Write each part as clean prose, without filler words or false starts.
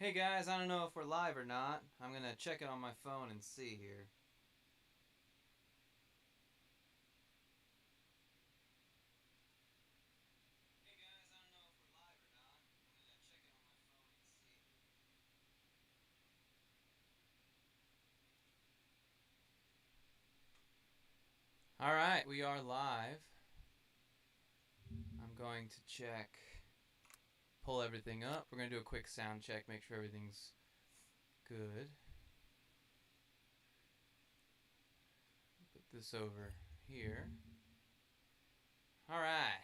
Hey guys, I don't know if we're live or not. I'm gonna check it on my phone and see here. Hey guys, I don't know if we're live or not. I'm gonna check it on my phone and see. Alright, we are live. I'm going to check, pull everything up. We're gonna do a quick sound check, make sure everything's good. Put this over here. Alright.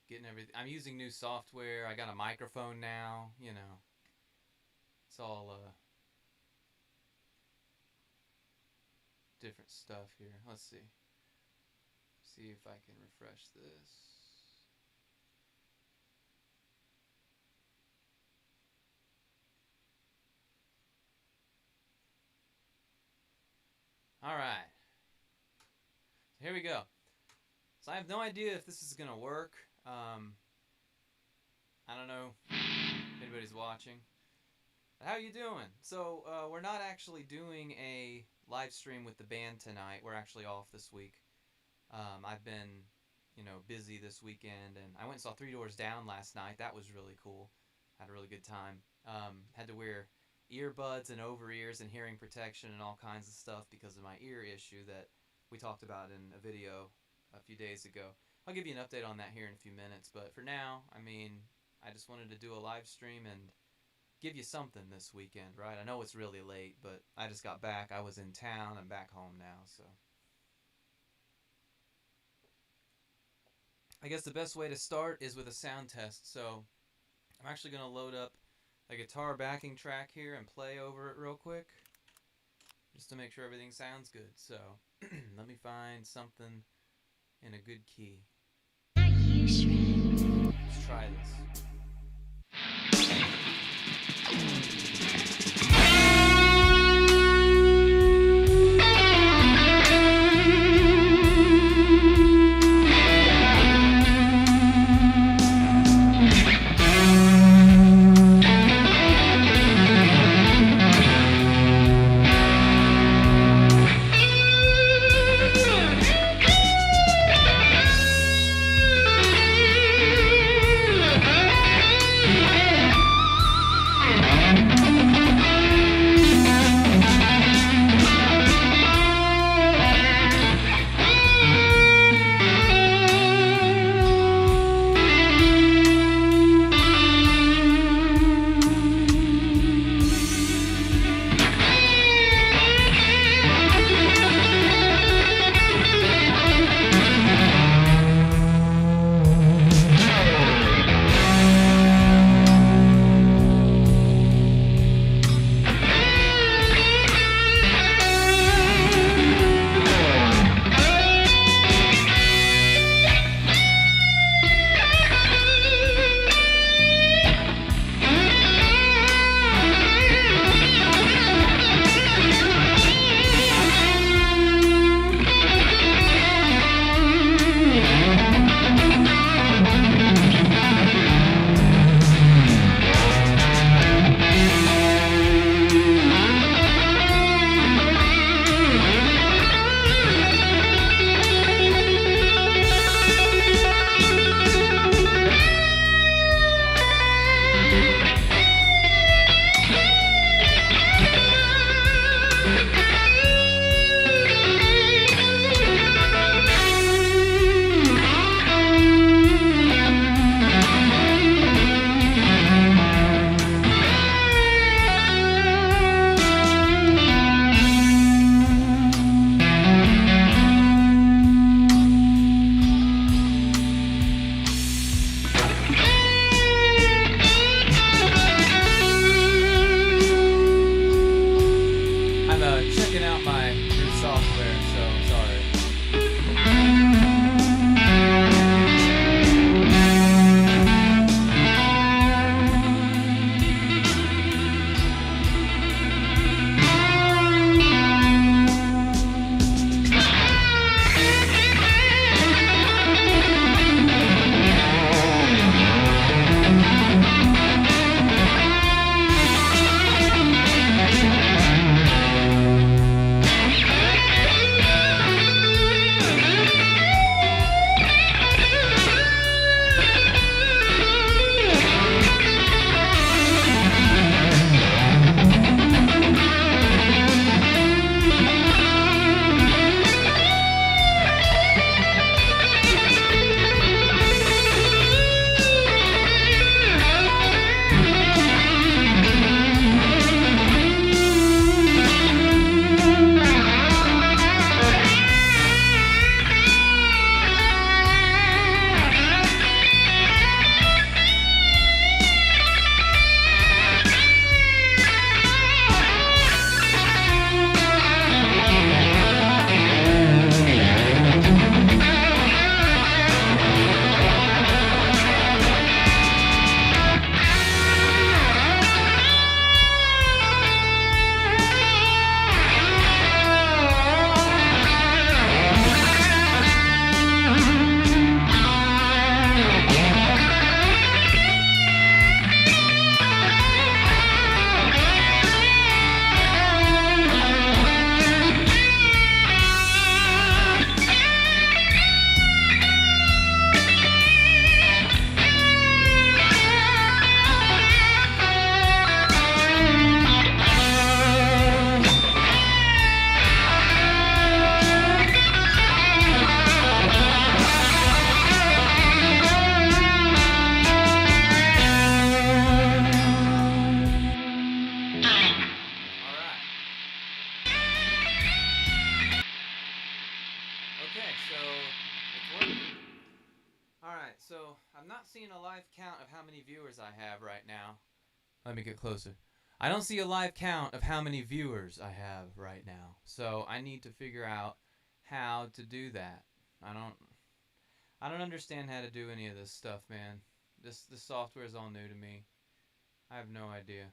Getting everything. I'm using new software. I got a microphone now, you know. It's all different stuff here. Let's see. See if I can refresh this. Alright. Here we go. So I have no idea if this is going to work. I don't know if anybody's watching. How you doing? So we're not actually doing a live stream with the band tonight. We're actually off this week. I've been, busy this weekend, and I went and saw Three Doors Down last night. That was really cool. Had a really good time. Had to wear earbuds and over ears and hearing protection and all kinds of stuff because of my ear issue that we talked about in a video a few days ago. I'll give you an update on that here in a few minutes, but for now, I just wanted to do a live stream and give you something this weekend, right? I know it's really late, but I just got back. I was in town. I'm back home now, so. I guess the best way to start is with a sound test. So I'm actually going to load up a guitar backing track here and play over it real quick just to make sure everything sounds good. So let me find something in a good key. Let's try this. Alright, so I'm not seeing a live count of how many viewers I have right now. Let me get closer. I don't see a live count of how many viewers I have right now. So I need to figure out how to do that. I don't understand how to do any of this stuff, man. This software is all new to me. I have no idea.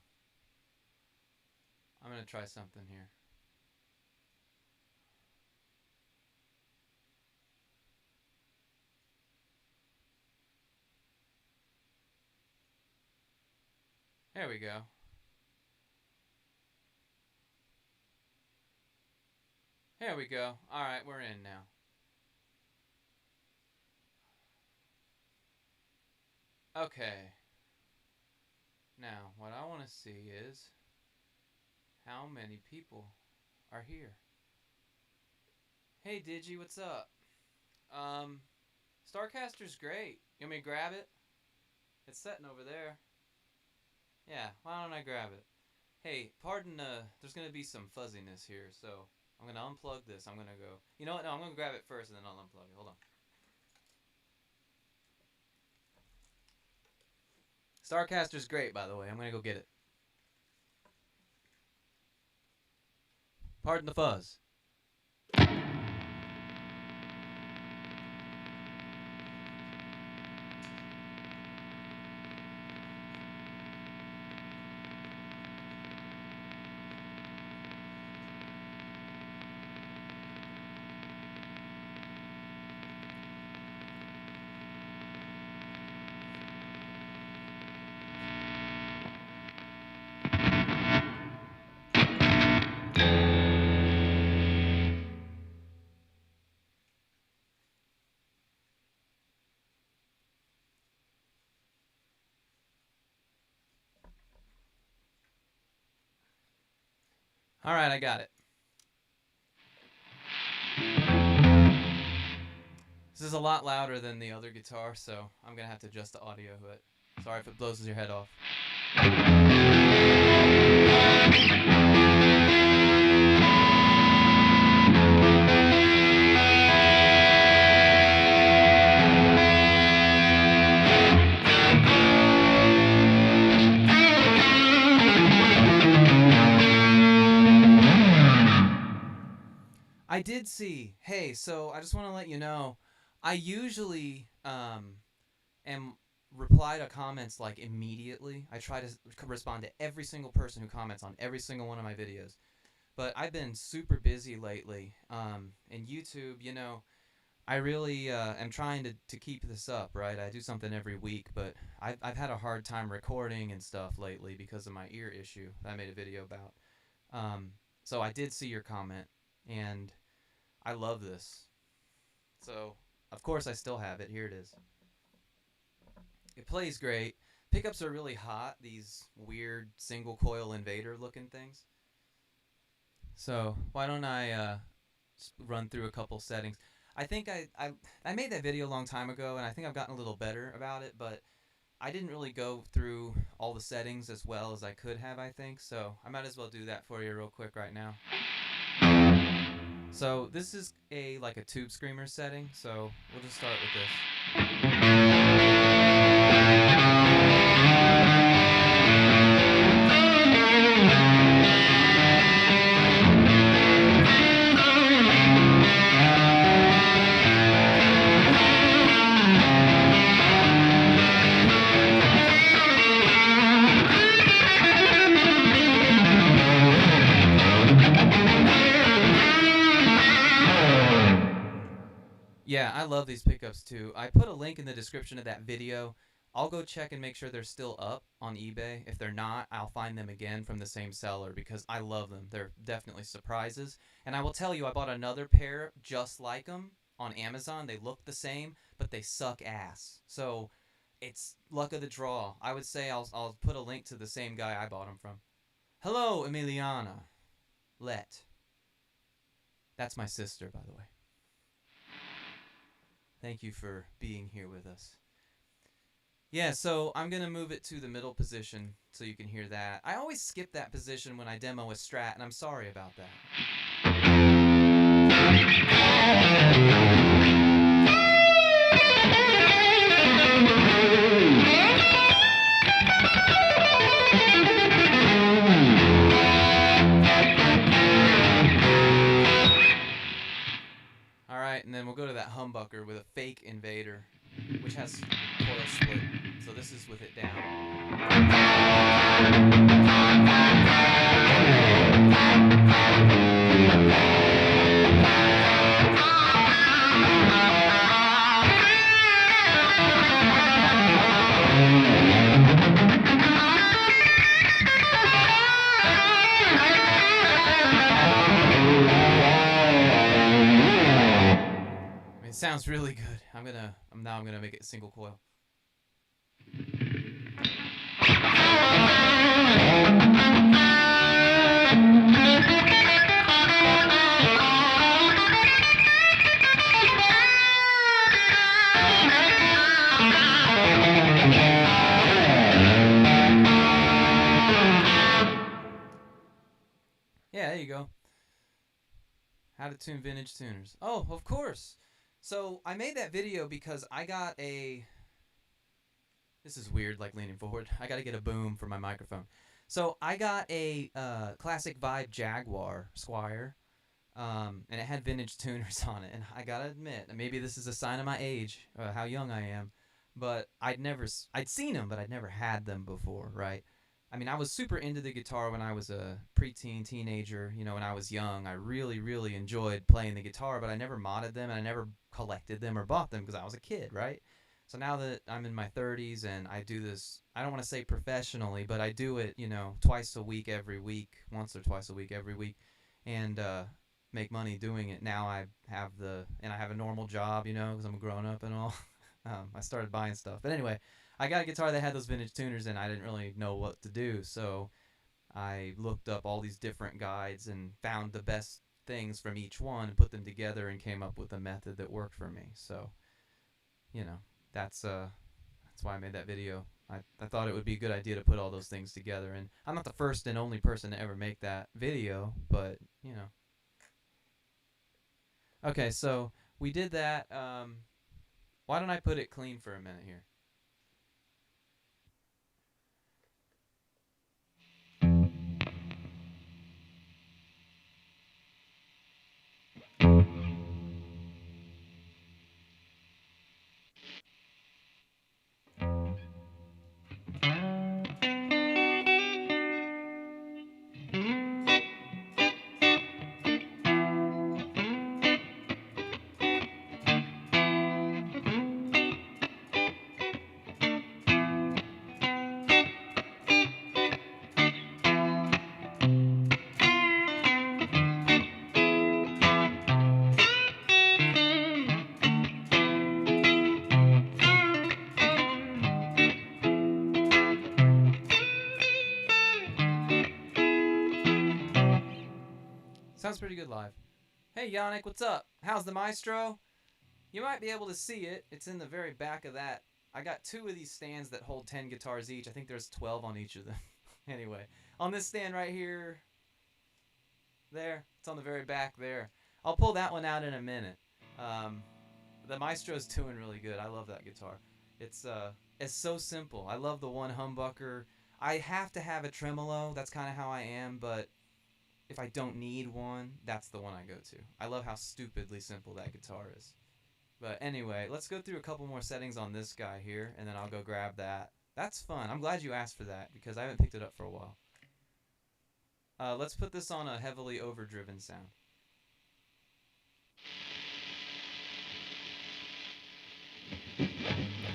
I'm gonna try something here. There we go. There we go. Alright, we're in now. Okay. Now, what I want to see is how many people are here. Hey Digi, what's up? Starcaster's great. You want me to grab it? It's sitting over there. Yeah, why don't I grab it? Hey, pardon, there's gonna be some fuzziness here, so I'm gonna unplug this. I'm gonna go. You know what? No, I'm gonna grab it first and then I'll unplug it. Hold on. Starcaster's great, by the way. I'm gonna go get it. Pardon the fuzz. Alright, I got it. This is a lot louder than the other guitar, so I'm gonna have to adjust the audio of it. Sorry if it blows your head off. I did see. Hey, so I just want to let you know, I usually am reply to comments like immediately. I try to respond to every single person who comments on every single one of my videos. But I've been super busy lately. And YouTube, you know, I really am trying to keep this up, right? I do something every week, but I've had a hard time recording and stuff lately because of my ear issue that I made a video about. So I did see your comment, and I love this. So, of course I still have it. Here it is. It plays great. Pickups are really hot, these weird single coil invader looking things. So, why don't I just run through a couple settings. I think I made that video a long time ago, and I think I've gotten a little better about it, but I didn't really go through all the settings as well as I could have, I think. So, I might as well do that for you real quick right now. So this is like a tube screamer setting, so we'll just start with this. Yeah, I love these pickups too. I put a link in the description of that video. I'll go check and make sure they're still up on eBay. If they're not, I'll find them again from the same seller because I love them. They're definitely surprises. And I will tell you, I bought another pair just like them on Amazon. They look the same, but they suck ass. So it's luck of the draw. I would say I'll put a link to the same guy I bought them from. Hello, Emiliana. That's my sister, by the way. Thank you for being here with us. Yeah, so I'm going to move it to the middle position so you can hear that. I always skip that position when I demo a Strat, and I'm sorry about that. which has coil split. So this is with it down. It sounds really good. I'm gonna make it a single coil. Yeah, there you go. How to tune vintage tuners. Oh, of course. So I made that video because I got a... This is weird, like leaning forward. I got to get a boom for my microphone. So I got a classic vibe Jaguar Squire, and it had vintage tuners on it. And I got to admit, maybe this is a sign of my age, how young I am, but I'd seen them, but I'd never had them before, right? I mean, I was super into the guitar when I was a preteen, teenager. You know, when I was young, I really, really enjoyed playing the guitar, but I never modded them, and I never collected them or bought them because I was a kid, right? So now that I'm in my 30s and I do this, I don't want to say professionally, but I do it, you know, twice a week, every week, once or twice a week, every week, and make money doing it. Now I have a normal job, you know, because I'm a grown up and all. I started buying stuff. But anyway, I got a guitar that had those vintage tuners, and I didn't really know what to do. So I looked up all these different guides and found the best things from each one and put them together and came up with a method that worked for me. So, you know, that's why I made that video. I thought it would be a good idea to put all those things together. And I'm not the first and only person to ever make that video, but, you know. Okay, so we did that. Why don't I put it clean for a minute here? Sounds pretty good live. Hey Yannick, what's up? How's the Maestro? You might be able to see it. It's in the very back of that. I got 2 of these stands that hold 10 guitars each. I think there's 12 on each of them. Anyway, on this stand right here, there, it's on the very back there. I'll pull that one out in a minute. The Maestro's doing really good. I love that guitar. It's so simple. I love the one humbucker. I have to have a tremolo. That's kind of how I am, but if I don't need one, that's the one I go to. I love how stupidly simple that guitar is. But anyway, let's go through a couple more settings on this guy here, and then I'll go grab that. That's fun. I'm glad you asked for that, because I haven't picked it up for a while. Let's put this on a heavily overdriven sound.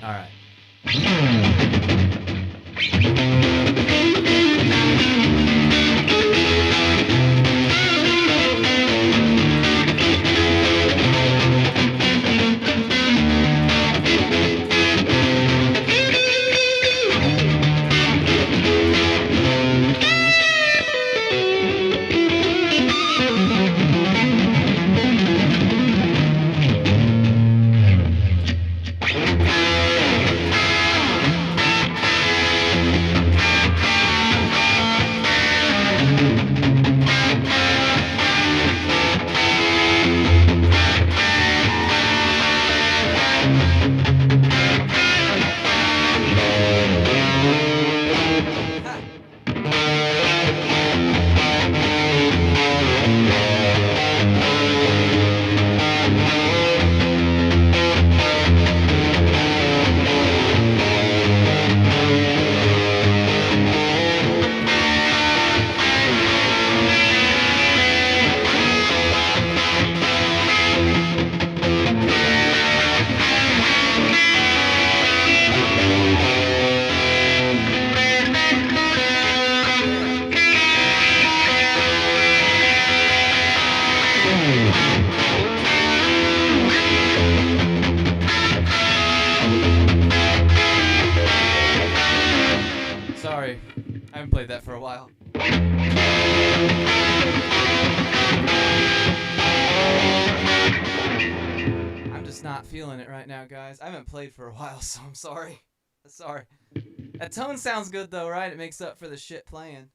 All right. Sorry, I haven't played that for a while. I'm just not feeling it right now, guys. I haven't played for a while, so I'm sorry. Sorry. That tone sounds good though, right? It makes up for the shit playing.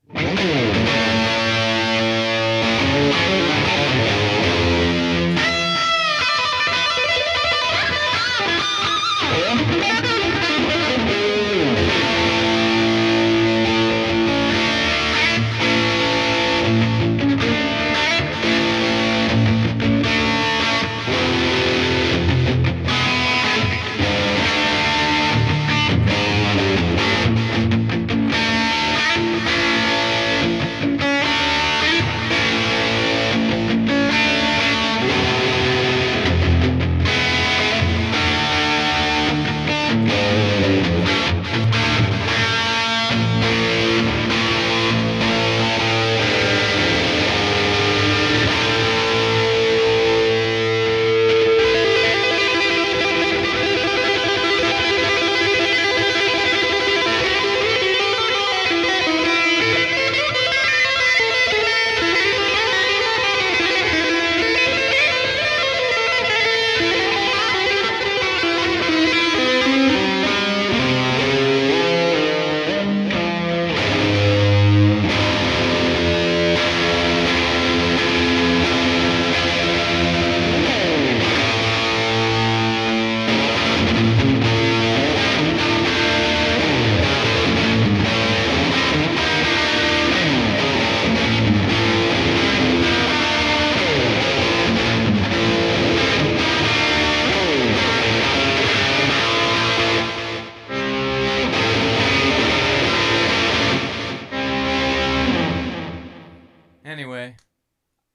Anyway,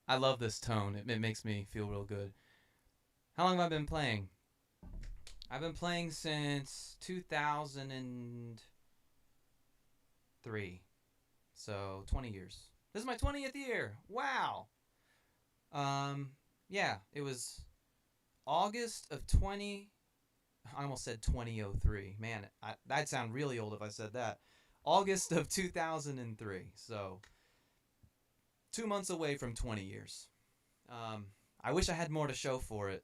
I love this tone. It makes me feel real good. How long have I been playing? I've been playing since 2003. So 20 years. This is my 20th year. Wow. Yeah, it was August of 20. I almost said 2003. Man, that'd sound really old if I said that. August of 2003. So 2 months away from 20 years. I wish I had more to show for it.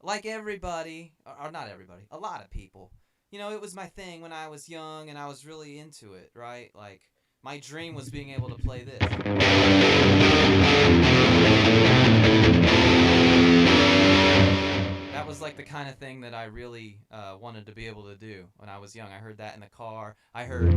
Like everybody, or not everybody, a lot of people. You know, it was my thing when I was young and I was really into it, right? Like, my dream was being able to play this. That was like the kind of thing that I really wanted to be able to do when I was young. I heard that in the car. I heard...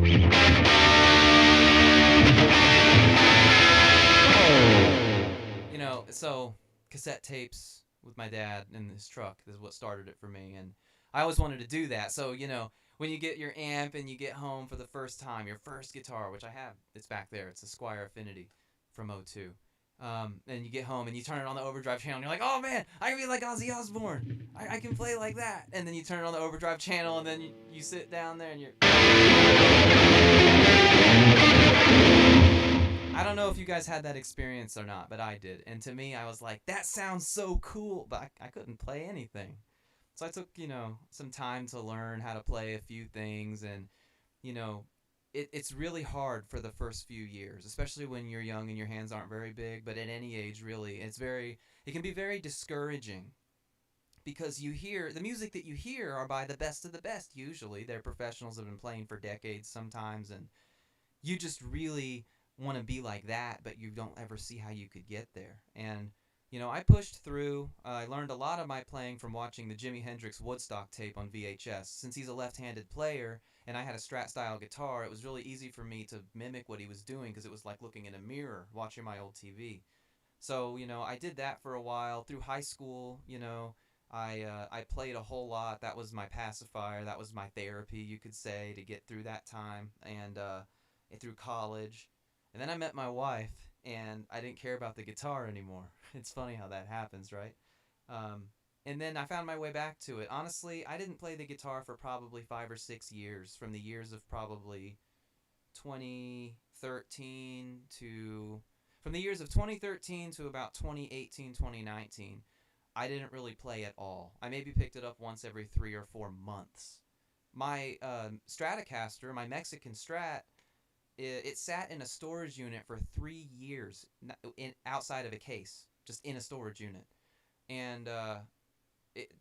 You know, so cassette tapes with my dad in his truck is what started it for me, and I always wanted to do that. So, you know, when you get your amp and you get home for the first time, your first guitar, which I have, it's back there, it's a Squier Affinity from '02. And you get home and you turn it on the overdrive channel and you're like, oh man, I can be like Ozzy Osbourne. I can play like that. And then you turn it on the overdrive channel and then you sit down there and you're... I don't know if you guys had that experience or not, but I did. And to me, I was like, that sounds so cool, but I couldn't play anything. So I took, you know, some time to learn how to play a few things. And, you know, it's really hard for the first few years, especially when you're young and your hands aren't very big. But at any age, really, it can be very discouraging. Because you hear, the music that you hear are by the best of the best, usually. They're professionals that have been playing for decades sometimes. And you just really... want to be like that, but you don't ever see how you could get there. And, you know, I pushed through. I learned a lot of my playing from watching the Jimi Hendrix Woodstock tape on VHS. Since he's a left-handed player and I had a Strat-style guitar, it was really easy for me to mimic what he was doing because it was like looking in a mirror watching my old TV. So, you know, I did that for a while. Through high school, you know, I played a whole lot. That was my pacifier. That was my therapy, you could say, to get through that time. And through college. And then I met my wife, and I didn't care about the guitar anymore. It's funny how that happens, right? And then I found my way back to it. Honestly, I didn't play the guitar for probably 5 or 6 years, from the years of probably 2013 to... From the years of 2013 to about 2018, 2019, I didn't really play at all. I maybe picked it up once every 3 or 4 months. My Stratocaster, my Mexican Strat, it sat in a storage unit for 3 years, outside of a case, just in a storage unit. And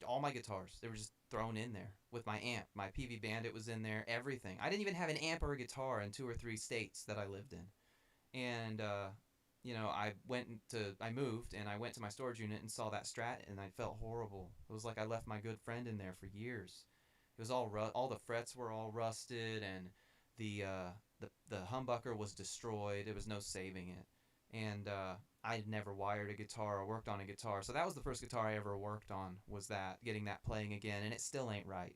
all my guitars, they were just thrown in there with my amp. My PV Bandit was in there, everything. I didn't even have an amp or a guitar in 2 or 3 states that I lived in. And I moved and I went to my storage unit and saw that Strat, and I felt horrible. It was like I left my good friend in there for years. It was all the frets were all rusted, and the humbucker was destroyed. There was no saving it. And I'd never wired a guitar or worked on a guitar, so that was the first guitar I ever worked on, was that, getting that playing again, and it still ain't right.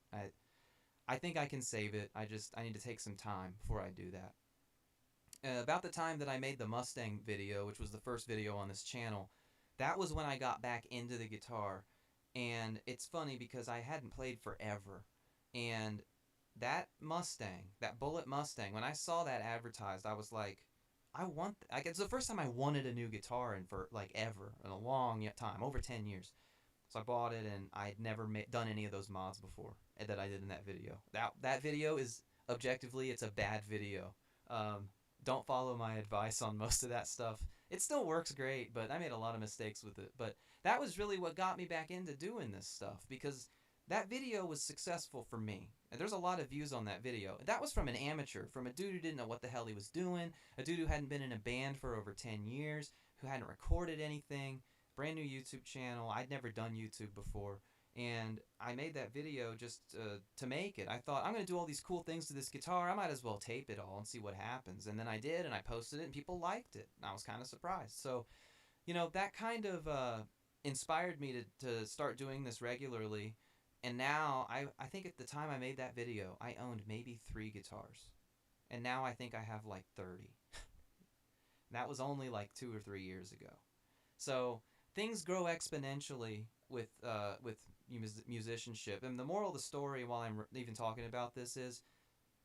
I think I can save it. I need to take some time before I do that. About the time that I made the Mustang video, which was the first video on this channel, that was when I got back into the guitar. And it's funny because I hadn't played forever. And that Mustang, that Bullet Mustang, when I saw that advertised, I was like, it's the first time I wanted a new guitar in for like ever, in a long time, over 10 years. So I bought it, and I'd never done any of those mods before that I did in that video. That video is, objectively, it's a bad video. Don't follow my advice on most of that stuff. It still works great, but I made a lot of mistakes with it. But that was really what got me back into doing this stuff, because that video was successful for me. And there's a lot of views on that video. That was from an amateur, from a dude who didn't know what the hell he was doing, a dude who hadn't been in a band for over 10 years, who hadn't recorded anything, brand new YouTube channel. I'd never done YouTube before. And I made that video just to make it. I thought, I'm going to do all these cool things to this guitar. I might as well tape it all and see what happens. And then I did, and I posted it, and people liked it. And I was kind of surprised. So, that kind of inspired me to start doing this regularly. And now, I think at the time I made that video, I owned maybe 3 guitars. And now I think I have like 30. That was only like 2 or 3 years ago. So things grow exponentially with musicianship. And the moral of the story, while I'm even talking about this, is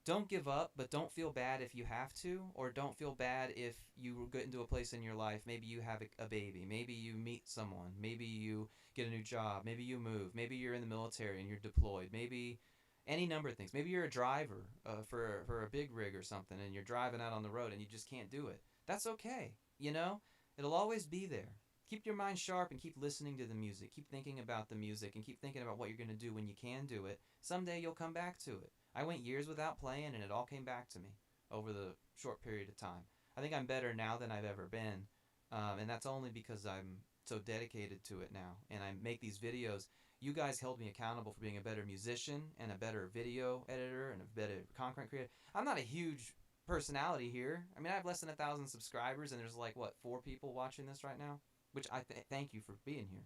don't give up, but don't feel bad if you have to, or don't feel bad if you get into a place in your life. Maybe you have a baby, maybe you meet someone, maybe you get a new job, maybe you move, maybe you're in the military and you're deployed, maybe any number of things. Maybe you're a driver for a big rig or something, and you're driving out on the road and you just can't do it. That's okay. It'll always be there. Keep your mind sharp and keep listening to the music. Keep thinking about the music and keep thinking about what you're going to do when you can do it. Someday you'll come back to it. I went years without playing, and it all came back to me over the short period of time. I think I'm better now than I've ever been, and that's only because I'm so dedicated to it now, and I make these videos. You guys held me accountable for being a better musician and a better video editor and a better content creator. I'm not a huge personality here. I mean, I have less than 1,000 subscribers, and there's like, 4 people watching this right now? Which I thank you for being here.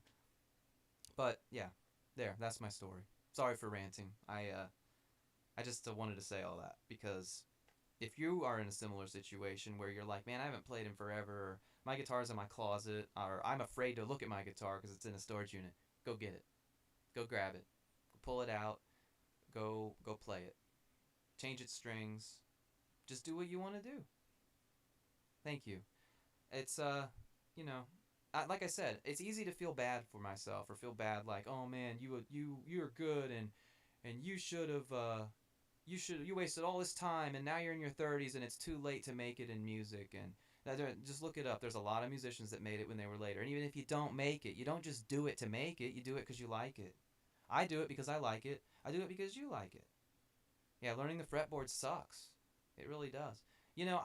But yeah, that's my story. Sorry for ranting. I just wanted to say all that, because if you are in a similar situation where you're like, man, I haven't played in forever, or my guitar's in my closet, or I'm afraid to look at my guitar because it's in a storage unit, go get it. Go grab it. Go pull it out. Go play it. Change its strings. Just do what you want to do. Thank you. It's like I said, it's easy to feel bad for myself, or feel bad like, oh man, you're good, and you should have you wasted all this time, and now you're in your 30s and it's too late to make it in music. And just look it up. There's a lot of musicians that made it when they were later. And even if you don't make it, you don't just do it to make it. You do it because you like it. I do it because I like it. I do it because you like it. Yeah, learning the fretboard sucks. It really does.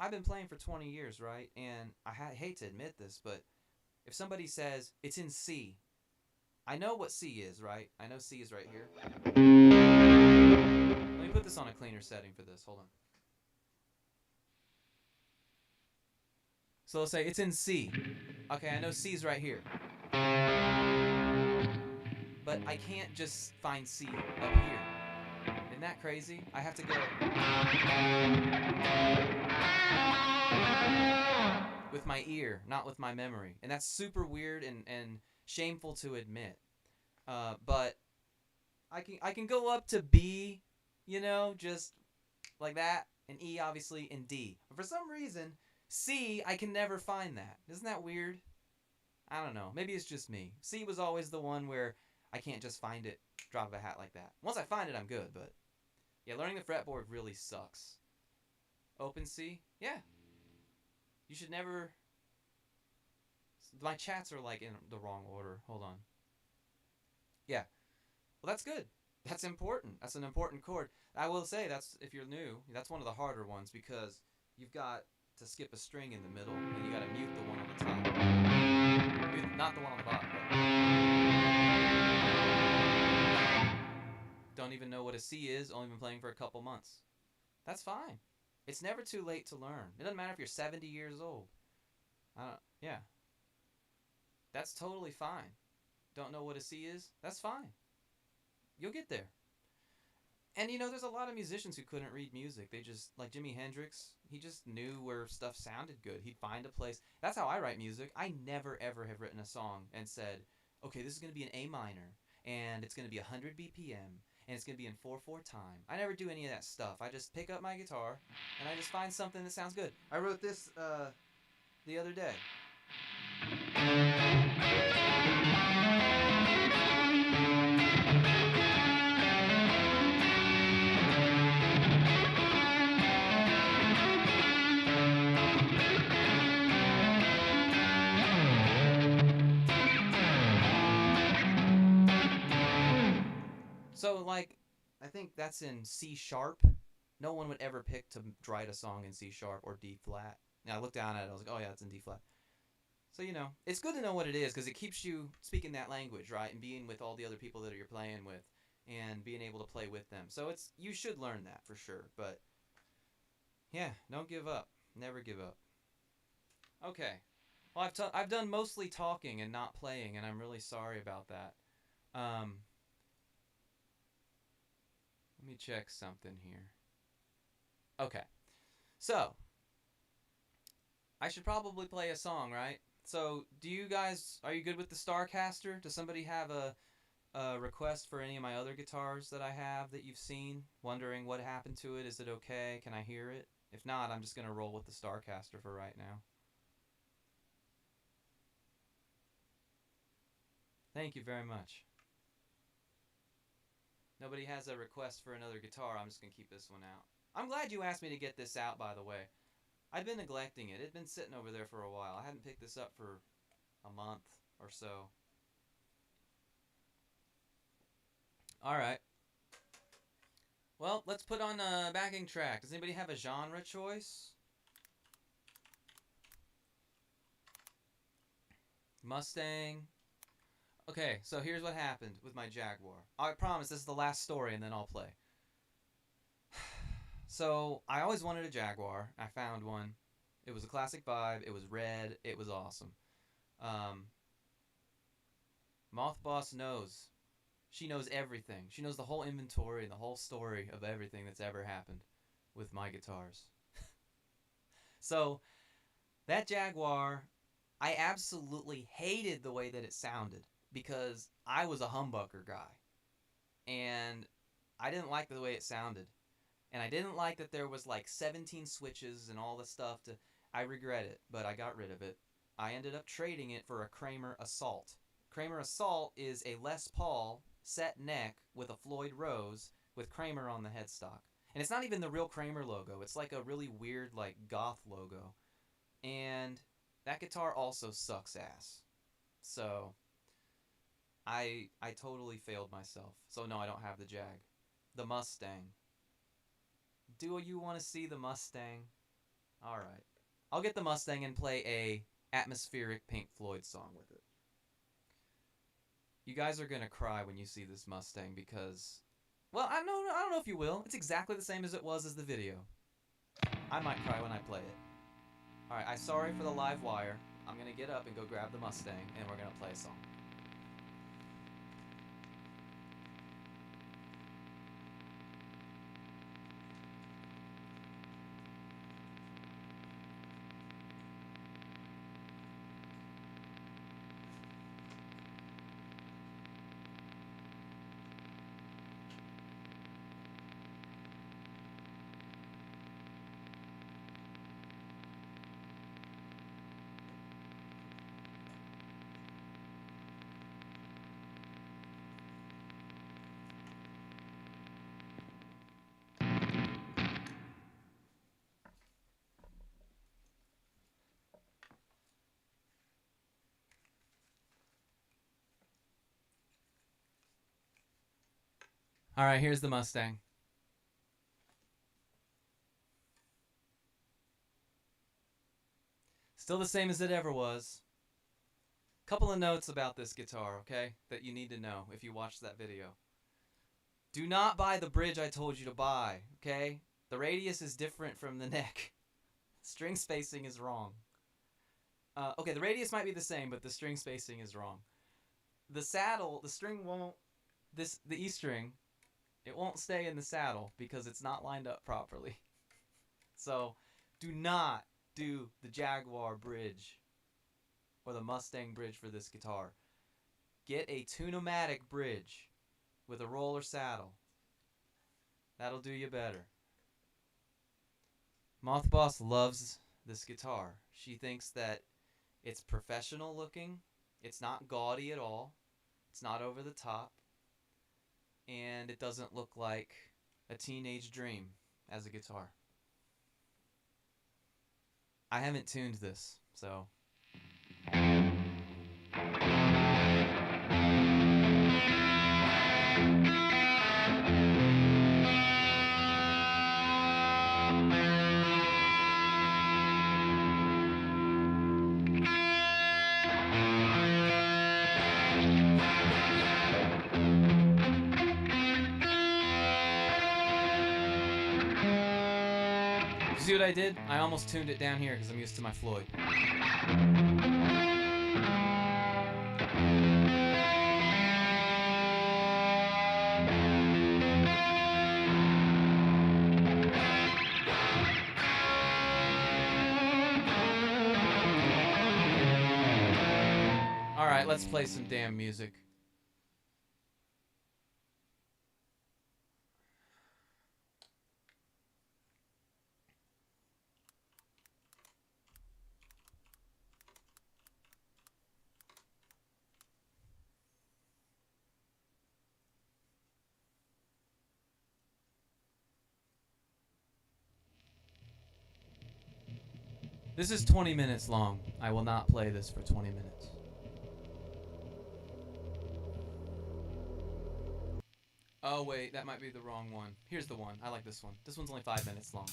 I've been playing for 20 years, right? And I hate to admit this, but if somebody says it's in C, I know what C is, right? I know C is right here. Let me put this on a cleaner setting for this. Hold on. So let's say it's in C. Okay, I know C's right here. But I can't just find C up here. Isn't that crazy? I have to go with my ear, not with my memory. And that's super weird and shameful to admit. But I can go up to B, just like that, and E obviously, and D. But for some reason, C, I can never find that. Isn't that weird? I don't know. Maybe it's just me. C was always the one where I can't just find it, drop of a hat like that. Once I find it, I'm good, but yeah, learning the fretboard really sucks. Open C? Yeah. You should never... My chats are like in the wrong order. Hold on. Yeah. Well, that's good. That's important. That's an important chord. I will say that's, if you're new, that's one of the harder ones because you've got to skip a string in the middle and you got to mute the one on the top. Not the one on the bottom. Don't even know what a C is. Only been playing for a couple months. That's fine. It's never too late to learn. It doesn't matter if you're 70 years old. Yeah. That's totally fine. Don't know what a C is? That's fine. You'll get there. And you know, there's a lot of musicians who couldn't read music. They just, like Jimi Hendrix, he just knew where stuff sounded good. He'd find a place. That's how I write music. I never ever have written a song and said, okay, this is going to be an A minor, and it's going to be 100 BPM, and it's going to be in 4/4 time. I never do any of that stuff. I just pick up my guitar, and I just find something that sounds good. I wrote this the other day. So, like, I think that's in C sharp. No one would ever pick to write a song in C sharp or D flat. Now, I looked down at it, I was like, oh yeah, it's in D flat. So, you know, it's good to know what it is because it keeps you speaking that language, right? And being with all the other people that you're playing with and being able to play with them. So, you should learn that for sure. But, yeah, don't give up. Never give up. Okay. Well, I've done mostly talking and not playing, and I'm really sorry about that. Let me check something here. Okay. So, I should probably play a song, right? So, are you good with the Starcaster? Does somebody have a request for any of my other guitars that I have that you've seen? Wondering what happened to it? Is it okay? Can I hear it? If not, I'm just going to roll with the Starcaster for right now. Thank you very much. Nobody has a request for another guitar. I'm just going to keep this one out. I'm glad you asked me to get this out, by the way. I've been neglecting it. It'd been sitting over there for a while. I hadn't picked this up for a month or so. Alright. Well, let's put on a backing track. Does anybody have a genre choice? Mustang. Okay, so here's what happened with my Jaguar. I promise this is the last story and then I'll play. So, I always wanted a Jaguar. I found one. It was a classic vibe. It was red. It was awesome. Moth Boss knows. She knows everything. She knows the whole inventory and the whole story of everything that's ever happened with my guitars. So, that Jaguar, I absolutely hated the way that it sounded because I was a humbucker guy. And I didn't like the way it sounded. And I didn't like that there was like 17 switches and all the stuff. I regret it, but I got rid of it. I ended up trading it for a Kramer Assault. Kramer Assault is a Les Paul set neck with a Floyd Rose with Kramer on the headstock. And it's not even the real Kramer logo. It's like a really weird like goth logo. And that guitar also sucks ass. So I totally failed myself. So no, I don't have the Jag. The Mustang. Do you want to see the Mustang? Alright. I'll get the Mustang and play a atmospheric Pink Floyd song with it. You guys are going to cry when you see this Mustang because... Well, I don't know if you will. It's exactly the same as it was as the video. I might cry when I play it. Alright, I'm sorry for the live wire. I'm going to get up and go grab the Mustang and we're going to play a song. All right, here's the Mustang. Still the same as it ever was. Couple of notes about this guitar, okay, that you need to know if you watch that video. Do not buy the bridge I told you to buy, okay? The radius is different from the neck. String spacing is wrong. Okay, the radius might be the same, but the string spacing is wrong. The saddle, the string won't, the E string, it won't stay in the saddle because it's not lined up properly. So, do not do the Jaguar bridge or the Mustang bridge for this guitar. Get a Tune-o-matic bridge with a roller saddle. That'll do you better. Moth Boss loves this guitar. She thinks that it's professional looking. It's not gaudy at all. It's not over the top. And it doesn't look like a teenage dream as a guitar. I haven't tuned this, so... You see what I did? I almost tuned it down here because I'm used to my Floyd. Alright, let's play some damn music. This is 20 minutes long. I will not play this for 20 minutes. Oh wait, that might be the wrong one. Here's the one. I like this one. This one's only 5 minutes long.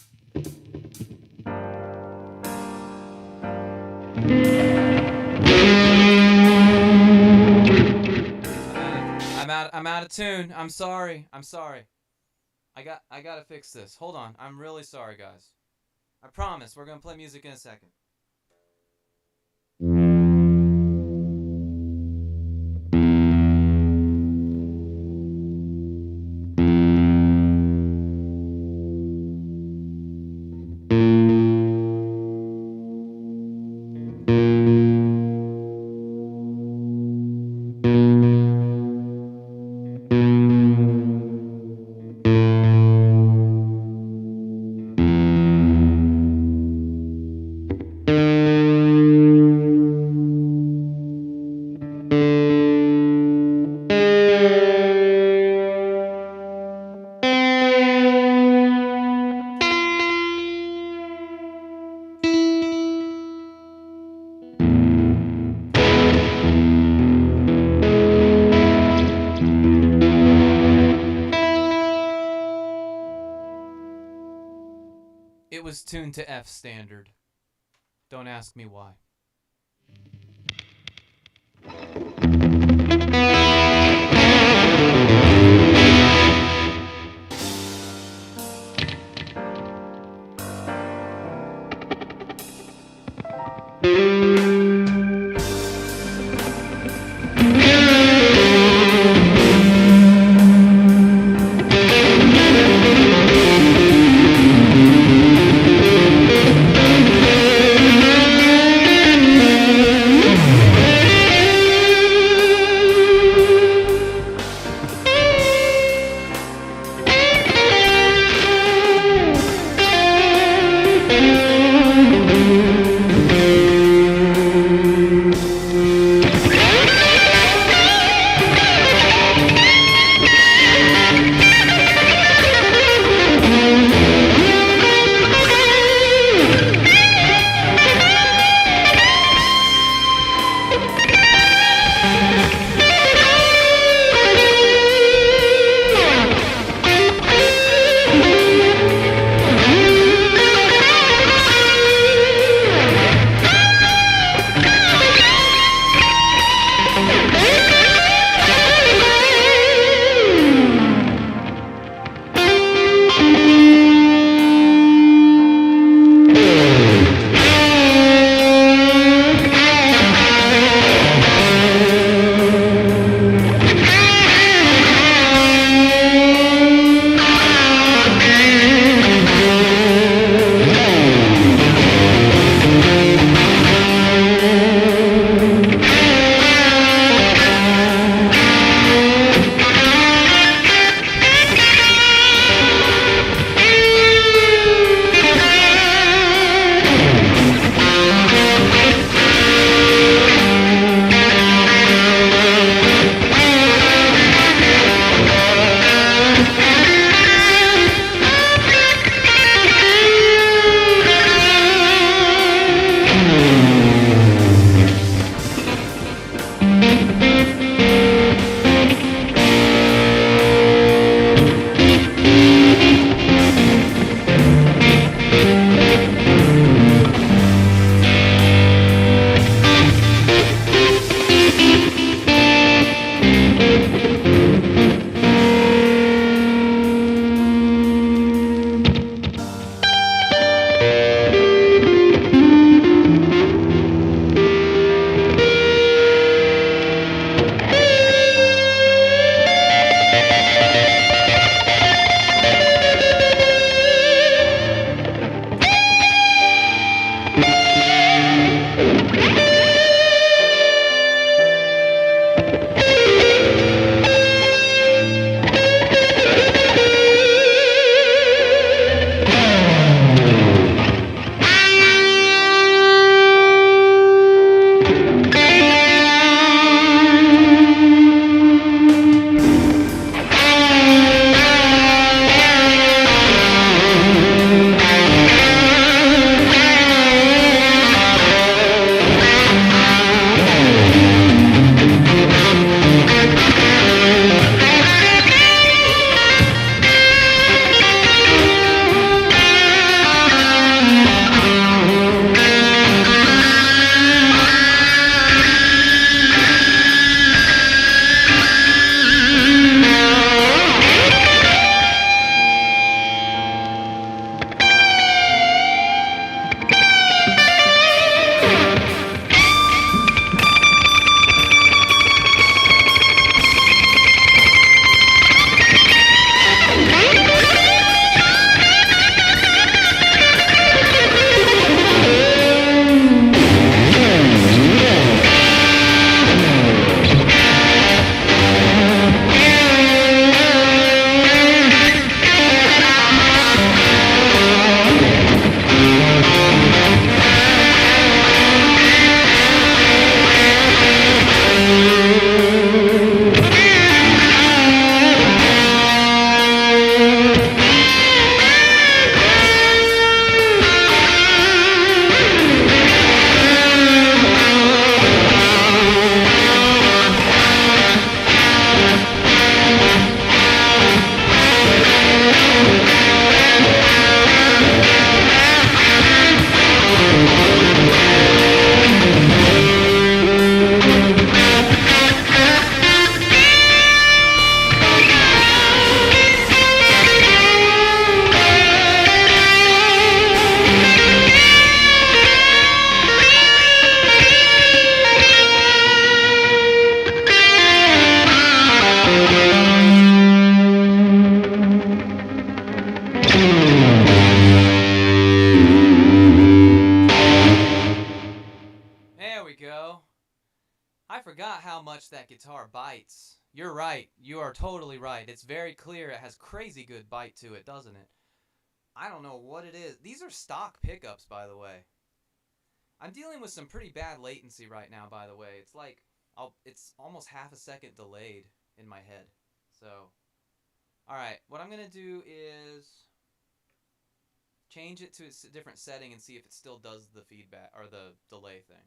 I'm out of tune. I'm sorry. I gotta fix this. Hold on. I'm really sorry, guys. I promise, we're gonna play music in a second. It was tuned to F standard. Don't ask me why. There we go. I forgot how much that guitar bites. You're right. You are totally right. It's very clear. It has crazy good bite to it, doesn't it? I don't know what it is. These are stock pickups, by the way. I'm dealing with some pretty bad latency right now, by the way. It's like, it's almost half a second delayed in my head. So, alright, what I'm going to do is change it to a different setting and see if it still does the feedback, or the delay thing.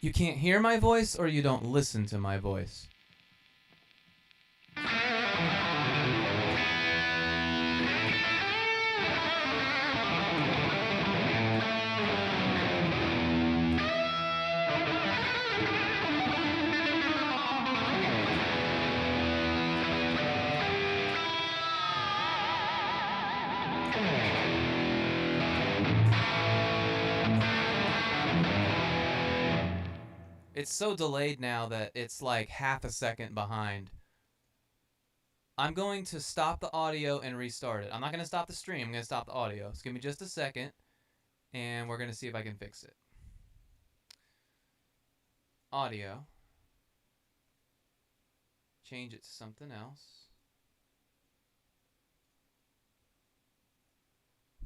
You can't hear my voice, or you don't listen to my voice? It's so delayed now that it's like half a second behind. I'm going to stop the audio and restart it. I'm not going to stop the stream. I'm going to stop the audio. So give me just a second, and we're going to see if I can fix it. Audio. Change it to something else.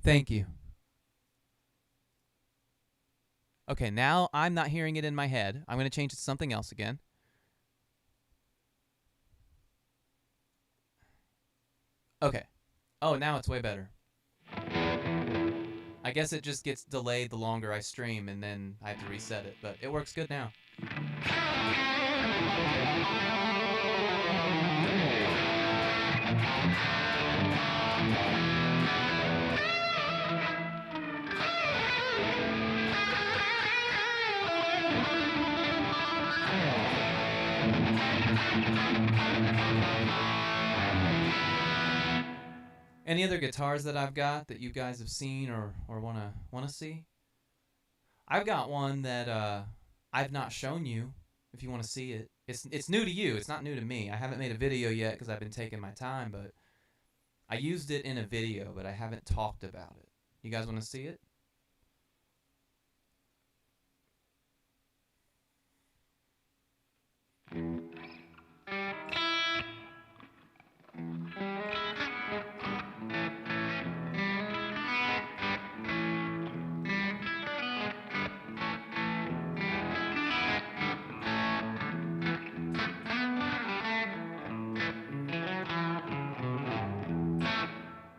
Thank you. Okay, now I'm not hearing it in my head. I'm going to change it to something else again. Okay. Oh, now it's way better. I guess it just gets delayed the longer I stream, and then I have to reset it, but it works good now. Any other guitars that I've got that you guys have seen or wanna see? I've got one that I've not shown you. If you want to see it, it's new to you. It's not new to me. I haven't made a video yet because I've been taking my time, but I used it in a video, but I haven't talked about it. You guys want to see it?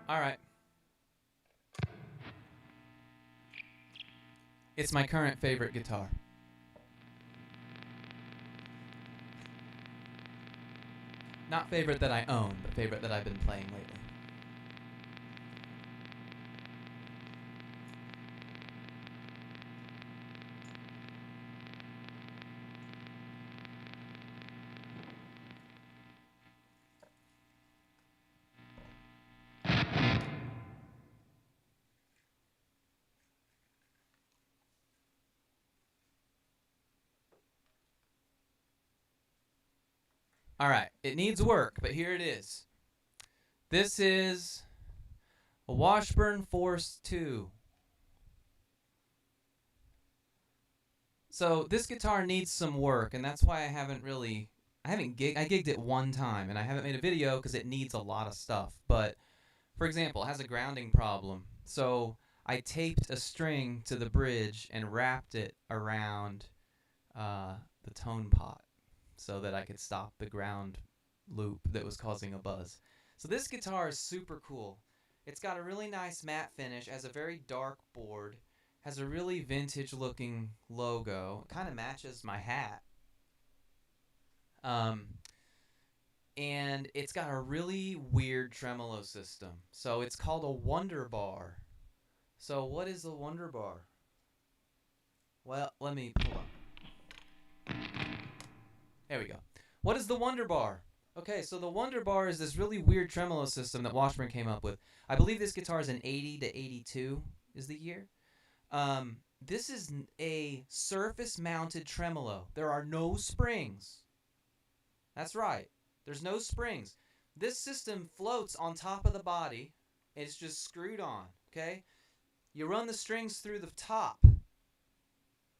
All right. It's my current favorite guitar. Not favorite that I own, but favorite that I've been playing lately. All right, it needs work, but here it is. This is a Washburn Force 2. So this guitar needs some work, and that's why I gigged it one time, and I haven't made a video because it needs a lot of stuff. But, for example, it has a grounding problem. So I taped a string to the bridge and wrapped it around the tone pot so that I could stop the ground loop that was causing a buzz. So this guitar is super cool. It's got a really nice matte finish, has a very dark board, has a really vintage looking logo. It kind of matches my hat. Um, and it's got a really weird tremolo system. So it's called a Wonder Bar. So what is a Wonder Bar? Well, let me pull up. There we go. What is the Wonder Bar? Okay, so the Wonder Bar is this really weird tremolo system that Washburn came up with. I believe this guitar is an 80 to 82 is the year. This is a surface-mounted tremolo. There are no springs. That's right. There's no springs. This system floats on top of the body. It's just screwed on, okay? You run the strings through the top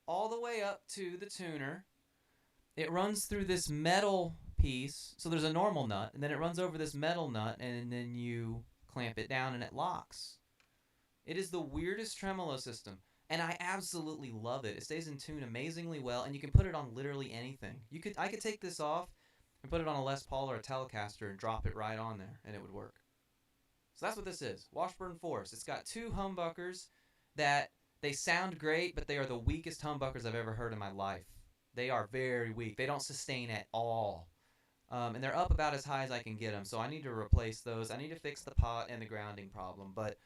all the way up to the tuner. It runs through this metal piece. So there's a normal nut, and then it runs over this metal nut, and then you clamp it down, and it locks. It is the weirdest tremolo system, and I absolutely love it. It stays in tune amazingly well, and you can put it on literally anything. I could take this off and put it on a Les Paul or a Telecaster and drop it right on there, and it would work. So that's what this is, Washburn Force. It's got two humbuckers that they sound great, but they are the weakest humbuckers I've ever heard in my life. They are very weak. They don't sustain at all. And they're up about as high as I can get them, so I need to replace those. I need to fix the pot and the grounding problem, but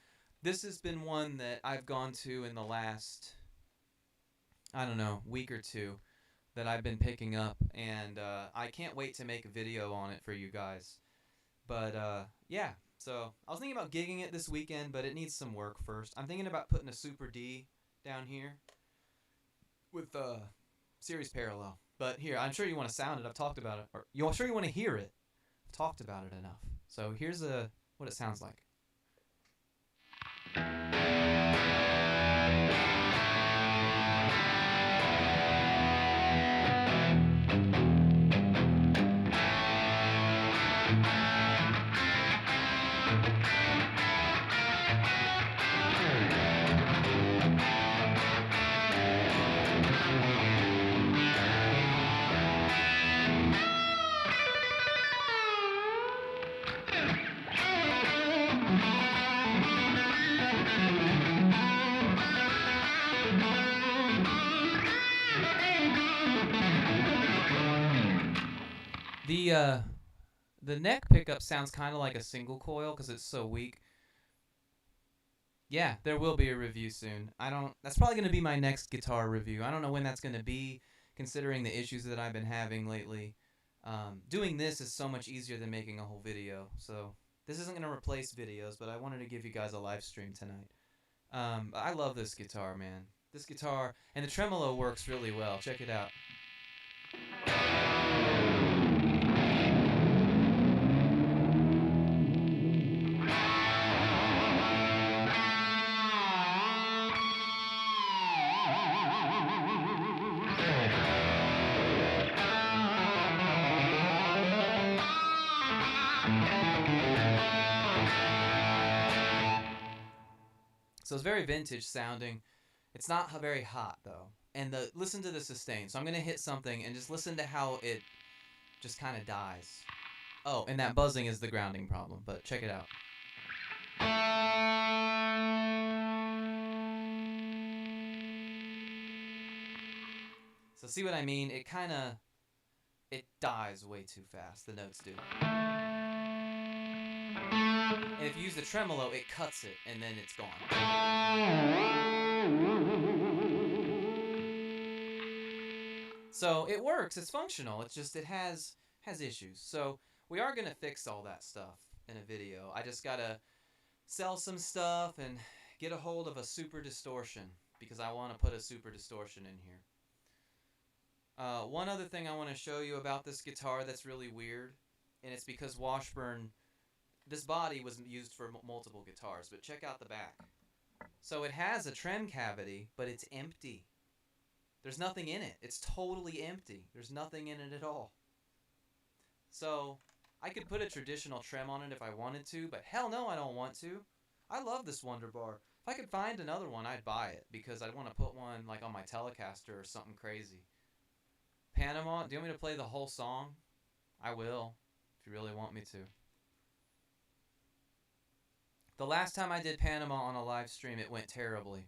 this has been one that I've gone to in the last, I don't know, week or two that I've been picking up, and I can't wait to make a video on it for you guys. But yeah, so I was thinking about gigging it this weekend, but it needs some work first. I'm thinking about putting a Super D down here with series parallel. But here, I'm sure you want to sound it. I've talked about it. Or I'm sure you want to hear it. I've talked about it enough. So here's what it sounds like. The neck pickup sounds kind of like a single coil because it's so weak. Yeah, there will be a review soon. That's probably going to be my next guitar review. I don't know when that's going to be, considering the issues that I've been having lately. Doing this is so much easier than making a whole video. So this isn't going to replace videos, but I wanted to give you guys a live stream tonight. I love this guitar, man. This guitar, and the tremolo works really well. Check it out. So it's very vintage sounding. It's not very hot though. And listen to the sustain. So I'm going to hit something and just listen to how it just kind of dies. Oh, and that buzzing is the grounding problem, but check it out. So see what I mean? It dies way too fast, the notes do. And if you use the tremolo, it cuts it, and then it's gone. So it works, it's functional, it's just it has issues. So we are going to fix all that stuff in a video. I just got to sell some stuff and get a hold of a super distortion, because I want to put a super distortion in here. One other thing I want to show you about this guitar that's really weird, and it's because Washburn, this body was used for multiple guitars, but check out the back. So it has a trem cavity, but it's empty. There's nothing in it. It's totally empty. There's nothing in it at all. So I could put a traditional trem on it if I wanted to, but hell no, I don't want to. I love this Wonder Bar. If I could find another one, I'd buy it, because I'd want to put one like on my Telecaster or something crazy. Panama, do you want me to play the whole song? I will, if you really want me to. The last time I did Panama on a live stream, it went terribly.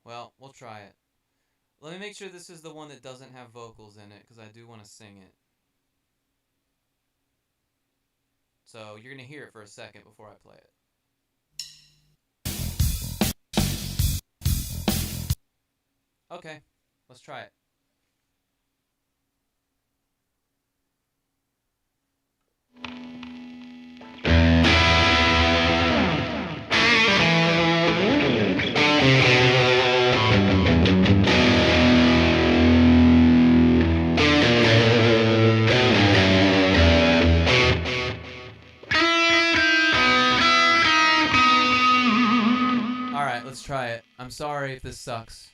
Well, we'll try it. Let me make sure this is the one that doesn't have vocals in it, because I do want to sing it. So you're going to hear it for a second before I play it. Okay, let's try it. Alright, let's try it. I'm sorry if this sucks.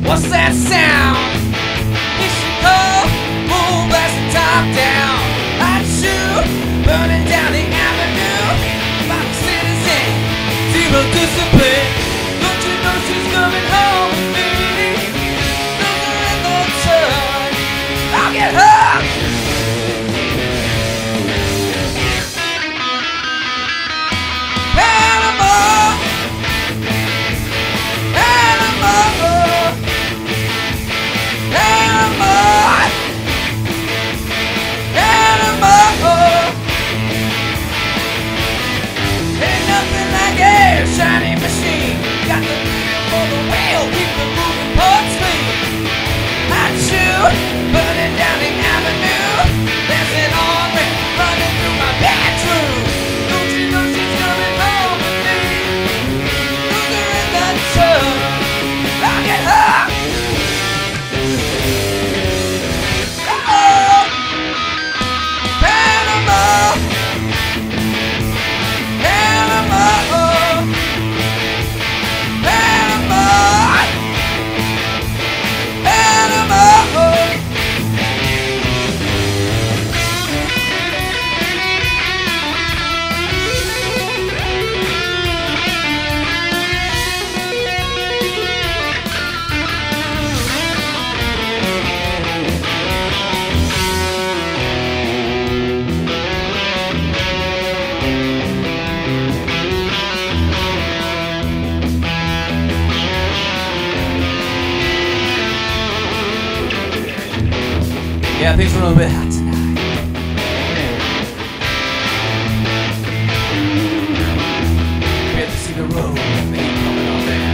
What's that sound? It should go, boom, blast the top down. Hot shoe, burning down the avenue. Like a citizen, zero discipline. Don't you know she's coming home with me? Those are in the turn. I'll get her. Animal, animal. Shiny machine, got the feel for the wheel, keep the moving parts clean. Hot shoe, burning down the avenue. There's an orange running through my bedroom. Don't you know she's coming home with me? Those are in the tub. I'll get her. Oh, Panama, Panama. Yeah, things are a little bit hot tonight. We have to see the road coming on there.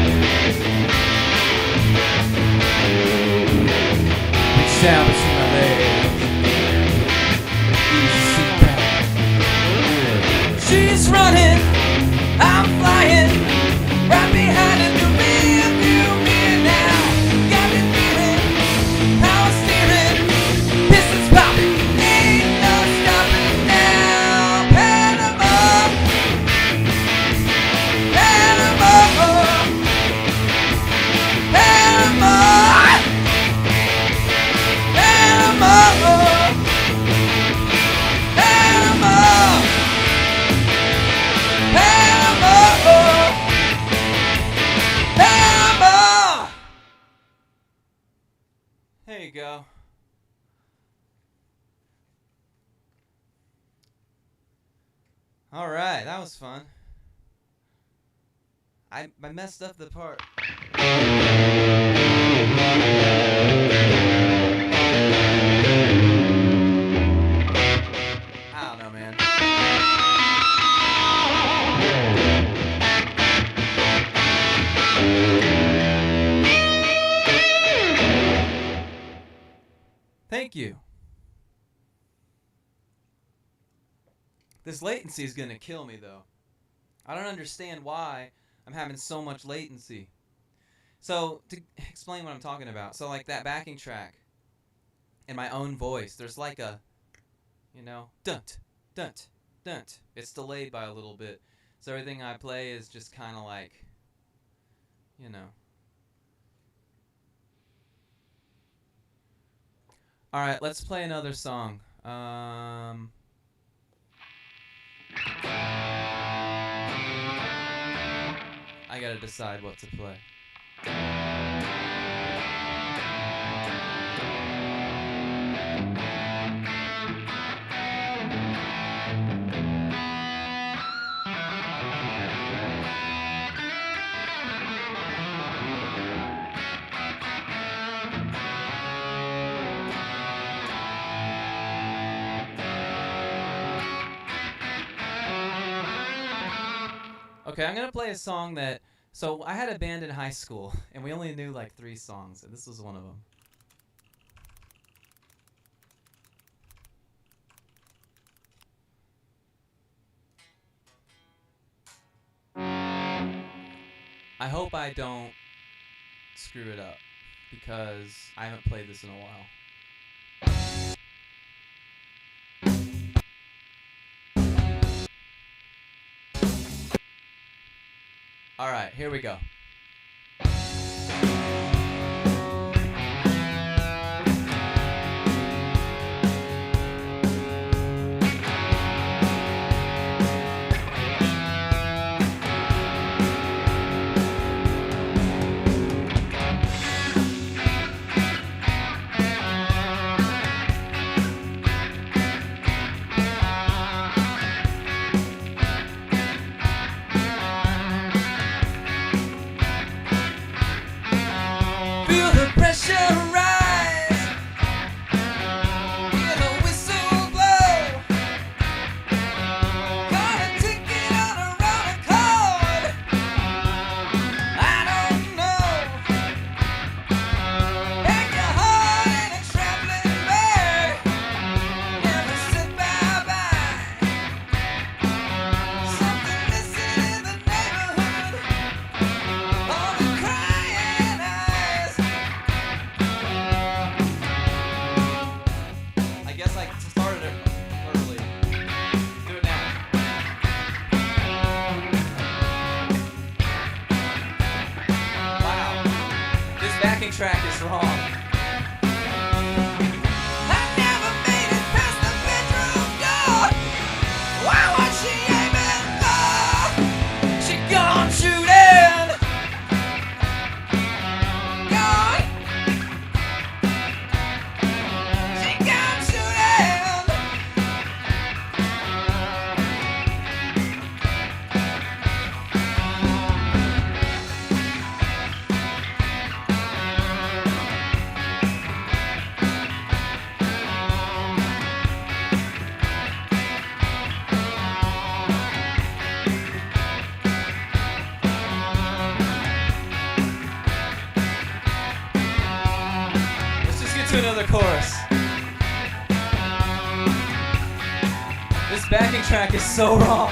Big sound between my legs. Easy sit back. She's running, I'm flying, right behind in the rear view mirror now. Got me feeling, power steering. Pistons popping, ain't no stopping now. Panama, Panama, Panama, Panama, Panama, Panama, Panama. There you go. All right, that was fun. I messed up the part. I don't know, man. Thank you. This latency is gonna kill me, though. I don't understand why I'm having so much latency. So, to explain what I'm talking about, so like that backing track in my own voice, there's like a, dunt, dunt, dunt. It's delayed by a little bit. So everything I play is just kind of like, you know. Alright, let's play another song. I gotta decide what to play. Okay, I'm gonna play a song that. So I had a band in high school, and we only knew like 3 songs, and this was one of them. I hope I don't screw it up, because I haven't played this in a while. Alright, here we go. Track is wrong. I never made it past the bedroom door. Why was she aiming for? She gone shooting. Gone. She gone shooting. To another chorus. This backing track is so wrong.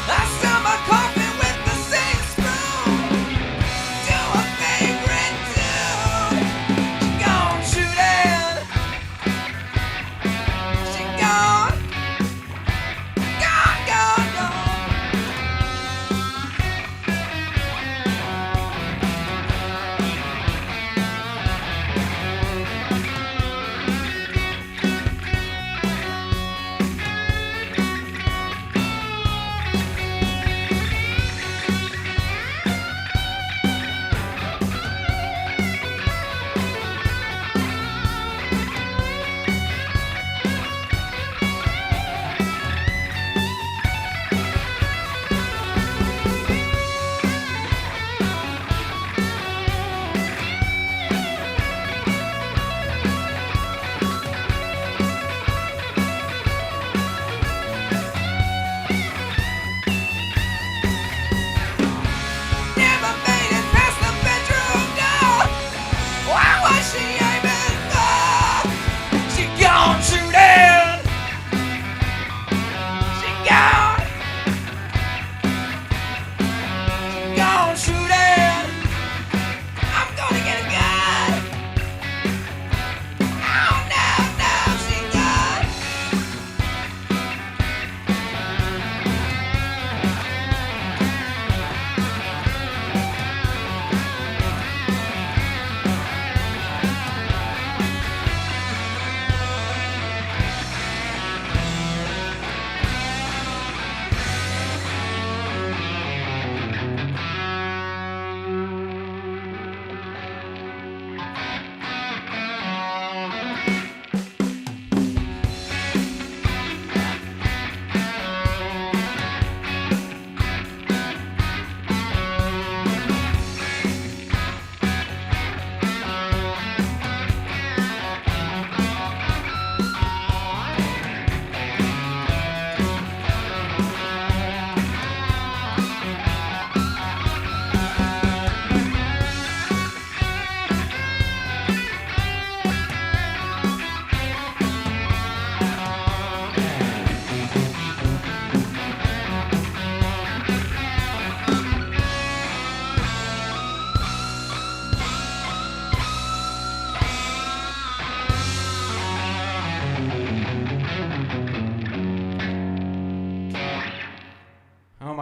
I sell my coffee with the same spoon to a favorite dude. She gone shooting. She gone. Gone, gone, gone.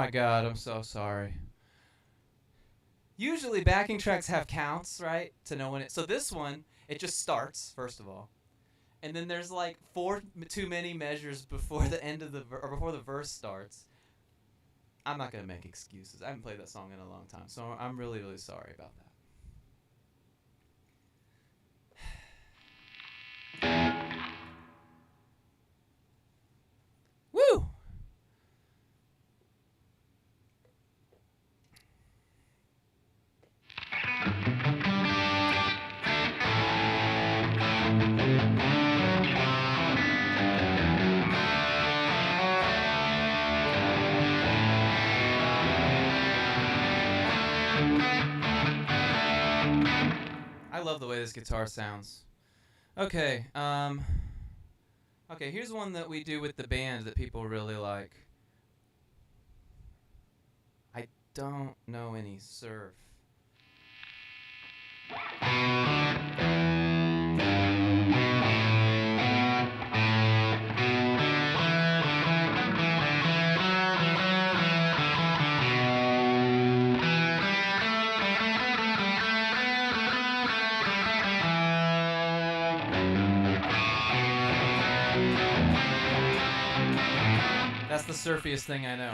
my god, I'm so sorry. Usually backing tracks have counts, right? To know when it... So this one, it just starts, first of all. And then there's like 4 too many measures before the end of or before the verse starts. I'm not going to make excuses. I haven't played that song in a long time, so I'm really, really sorry about that. Woo! I love the way this guitar sounds. Okay, okay, here's one that we do with the band that people really like. I don't know any surf. That's the surfiest thing I know.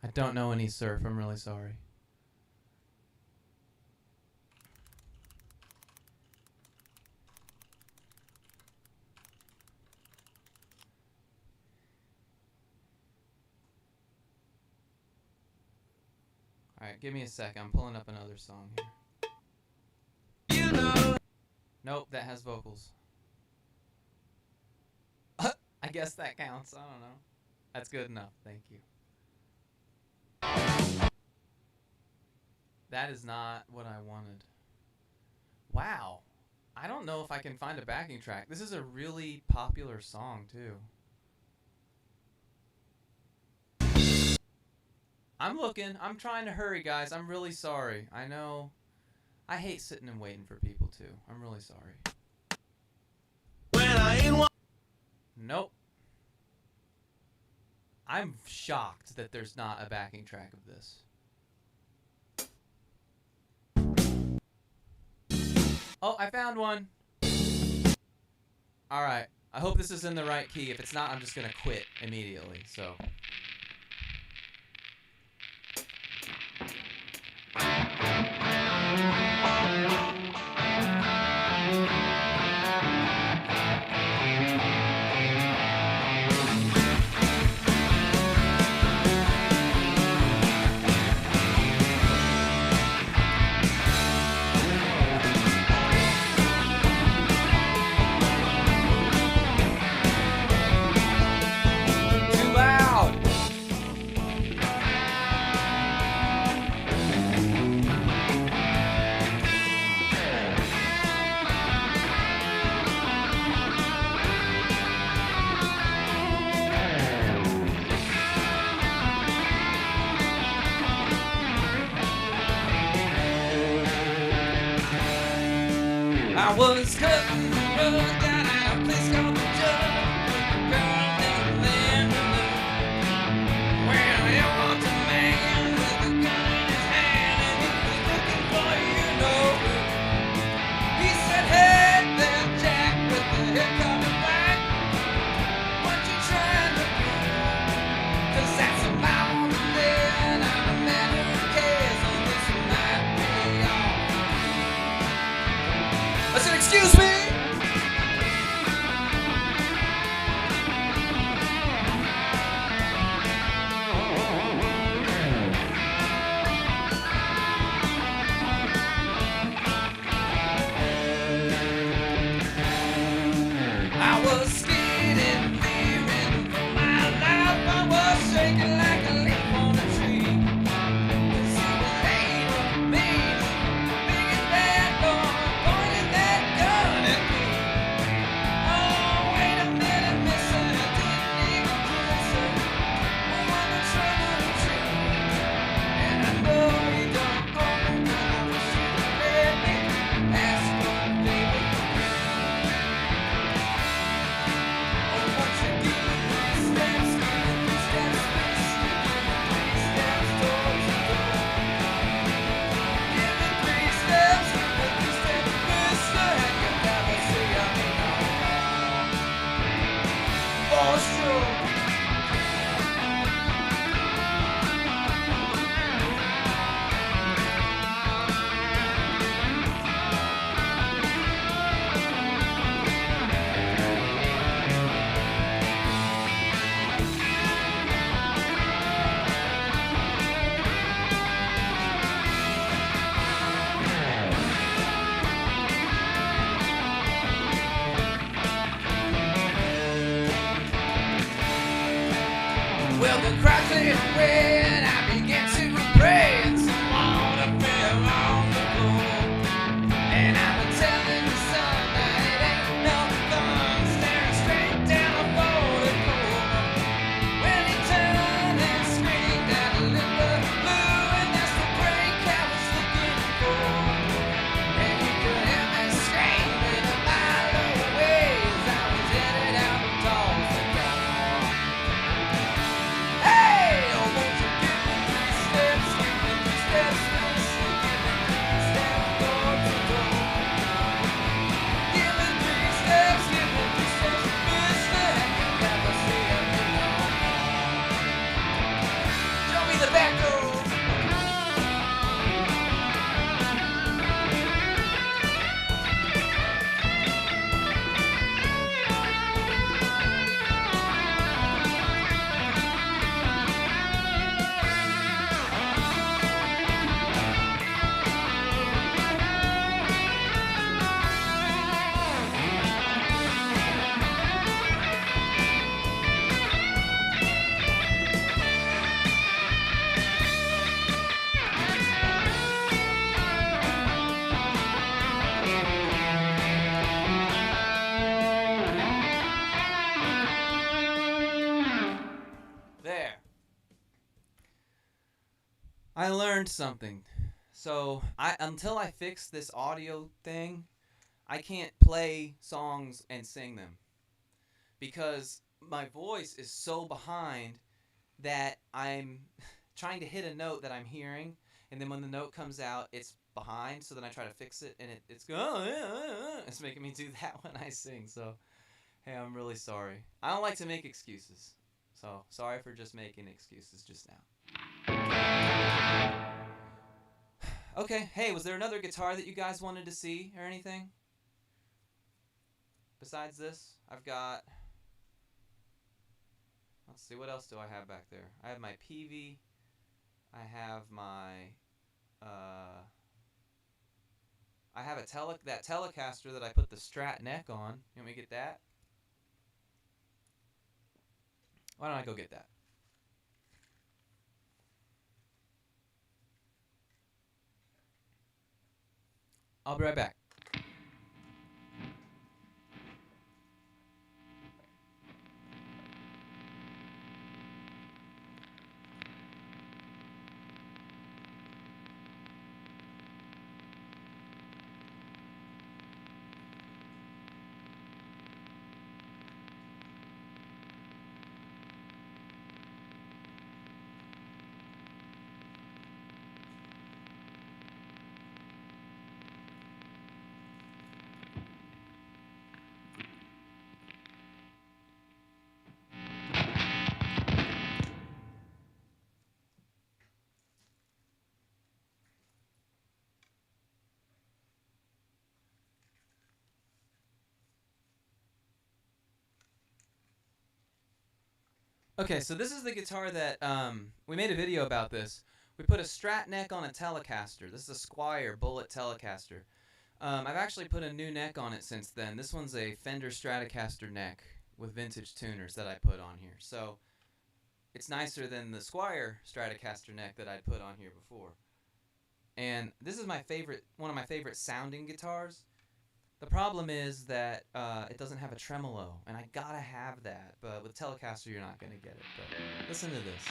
I don't know any surf. I'm really sorry. Alright, give me a sec. I'm pulling up another song here. You know. Nope, that has vocals. I guess that counts. I don't know. That's good enough. Thank you. That is not what I wanted. Wow. I don't know if I can find a backing track. This is a really popular song, too. I'm looking. I'm trying to hurry, guys. I'm really sorry. I know. I hate sitting and waiting for people, too. I'm really sorry. Nope. I'm shocked that there's not a backing track of this. Oh, I found one. Alright. I hope this is in the right key. If it's not, I'm just going to quit immediately. So... I was cutting the rug down at a place called the Jug. A girl named Linda Lou. Well, it was a man with a gun in his hand, and he was looking for you know who. He said, "Hey there, Jack, with the hair coming back. What you trying to do? 'Cause that's a mountain man. I'm a man who cares, and this might be all." I said, "Excuse me." I learned something. So until I fix this audio thing, I can't play songs and sing them because my voice is so behind that I'm trying to hit a note that I'm hearing, and then when the note comes out, it's behind. So then I try to fix it, and it's making me do that when I sing. So hey, I'm really sorry. I don't like to make excuses, so sorry for just making excuses just now. Okay, hey, was there another guitar that you guys wanted to see or anything? Besides this, I've got... Let's see, what else do I have back there? I have my Peavey. I have my... I have that Telecaster that I put the Strat neck on. You want me to get that? Why don't I go get that? I'll be right back. Okay, so this is the guitar that we made a video about this. We put a Strat neck on a Telecaster. This is a Squier Bullet Telecaster. I've actually put a new neck on it since then. This one's a Fender Stratocaster neck with vintage tuners that I put on here. So it's nicer than the Squier Stratocaster neck that I'd put on here before. And this is one of my favorite sounding guitars. The problem is that it doesn't have a tremolo, and I gotta have that. But with Telecaster, you're not gonna get it. But listen to this.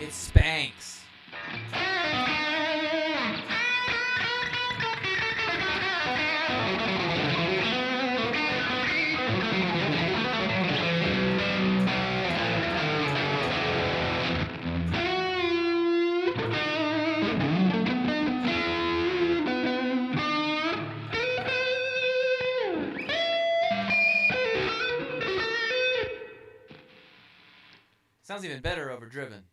It spanks. Sounds even better overdriven.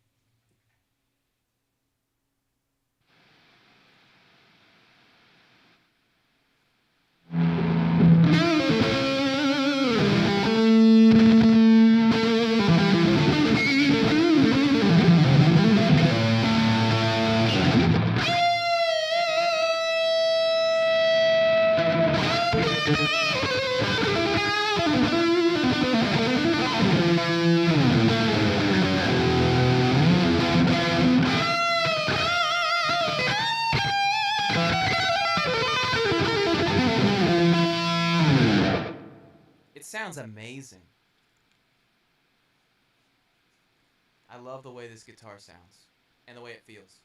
It sounds amazing. I love the way this guitar sounds and the way it feels.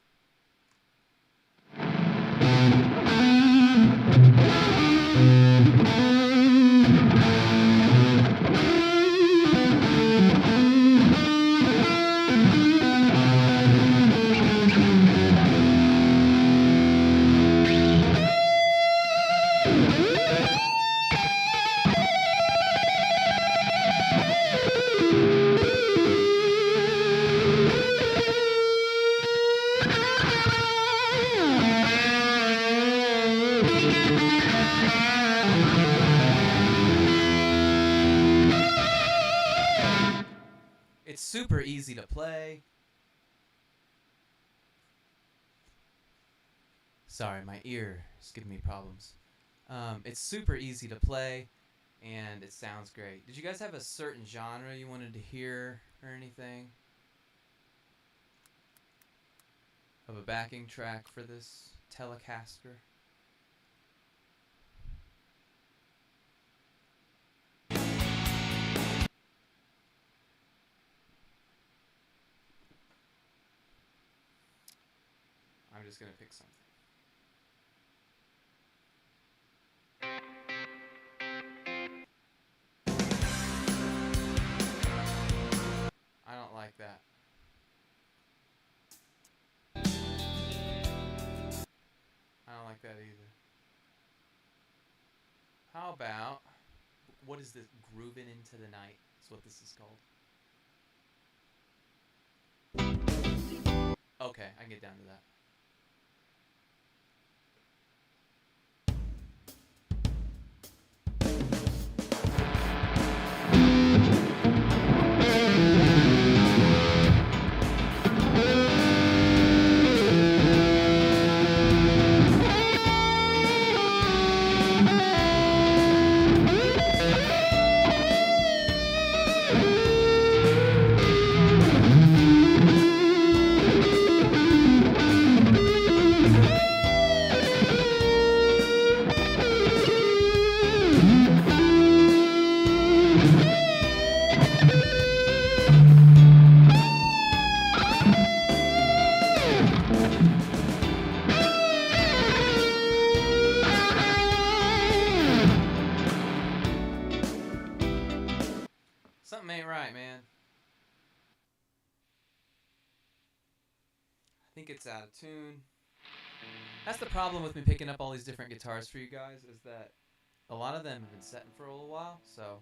super easy to play. Sorry, my ear is giving me problems. It's super easy to play, and it sounds great. Did you guys have a certain genre you wanted to hear or anything? Of a backing track for this Telecaster? I'm just gonna pick something. I don't like that. I don't like that either. How about, what is this? Groovin' Into the Night is what this is called. Okay, I can get down to that. Something ain't right, man. I think it's out of tune. That's the problem with me picking up all these different guitars for you guys, is that a lot of them have been setting for a little while, so...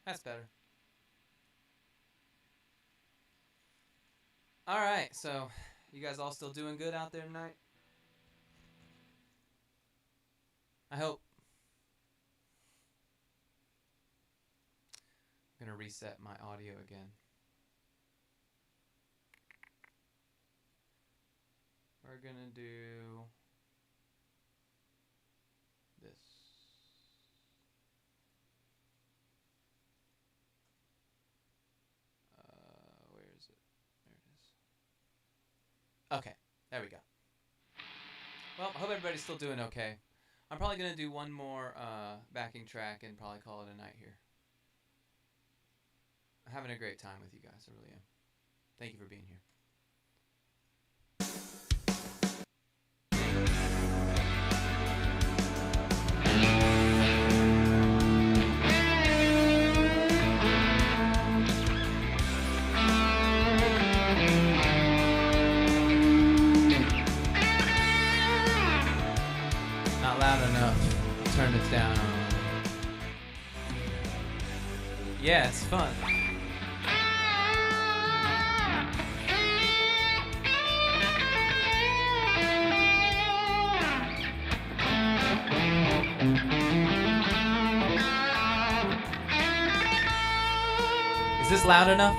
That's better. Alright, so you guys all still doing good out there tonight? I hope. I'm going to reset my audio again. We're going to do this. Where is it? There it is. Okay, there we go. Well, I hope everybody's still doing okay. I'm probably going to do one more backing track and probably call it a night here. I'm having a great time with you guys, I really am. Thank you for being here. Not loud enough. Turn it down. Yeah, it's fun. Is this loud enough?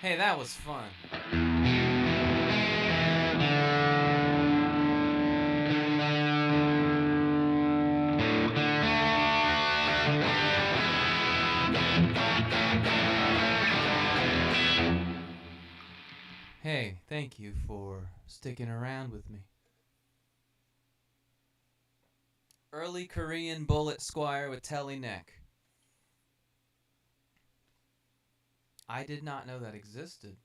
Hey, that was fun. Hey, thank you for sticking around with me. Early Korean bullet squire with telly neck. I did not know that existed.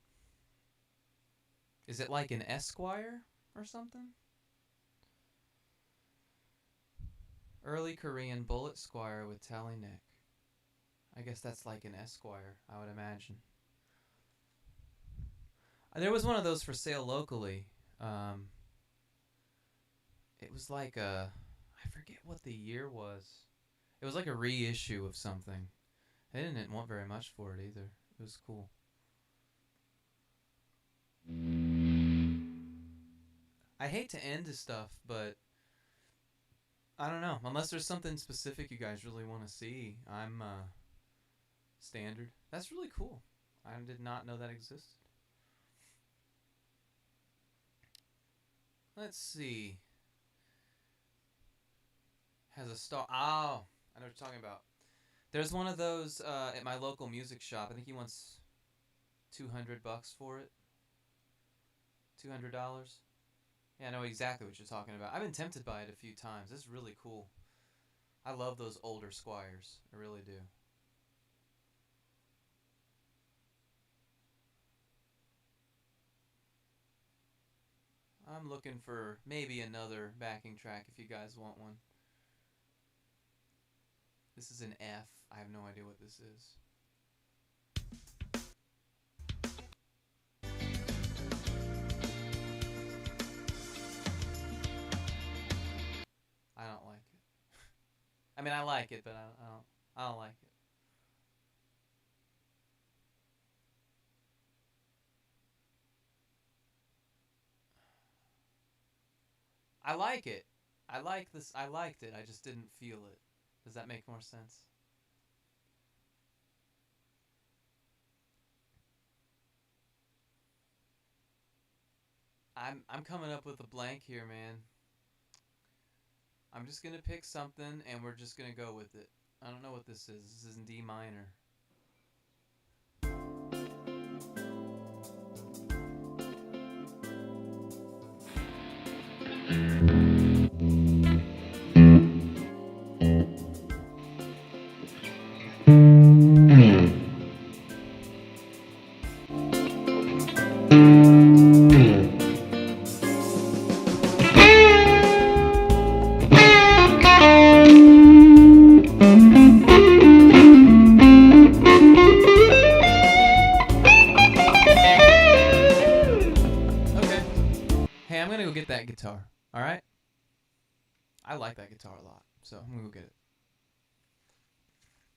Is it like an esquire or something? Early Korean bullet squire with telly neck. I guess that's like an esquire, I would imagine. There was one of those for sale locally. It was like I forget what the year was. It was like a reissue of something. They didn't want very much for it either. It was cool. I hate to end this stuff, but I don't know. Unless there's something specific you guys really want to see, I'm standard. That's really cool. I did not know that existed. Let's see. Has a star. Oh, I know what you're talking about. There's one of those at my local music shop. I think he wants $200 for it. $200. Yeah, I know exactly what you're talking about. I've been tempted by it a few times. It's really cool. I love those older squires. I really do. I'm looking for maybe another backing track if you guys want one. This is an F. I have no idea what this is. I don't like it. I mean, I like it, but I don't like it. I like it. I like this. I liked it. I just didn't feel it. Does that make more sense? I'm coming up with a blank here, man. I'm just gonna pick something and we're just gonna go with it. I don't know what this is. This is in D minor. Hey, I'm gonna go get that guitar. All right? I like that guitar a lot, so I'm gonna go get it.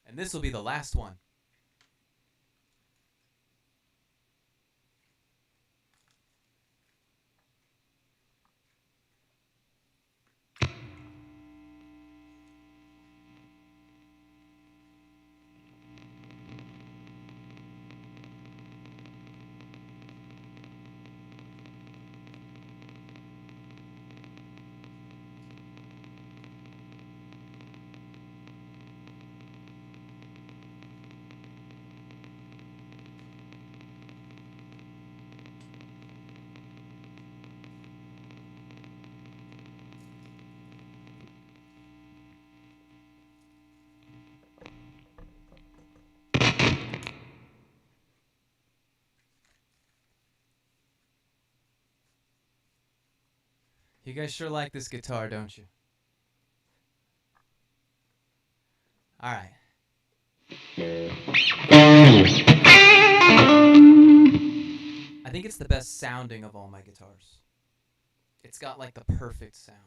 And this will be the last one. You guys sure like this guitar, don't you? All right. I think it's the best sounding of all my guitars. It's got like the perfect sound.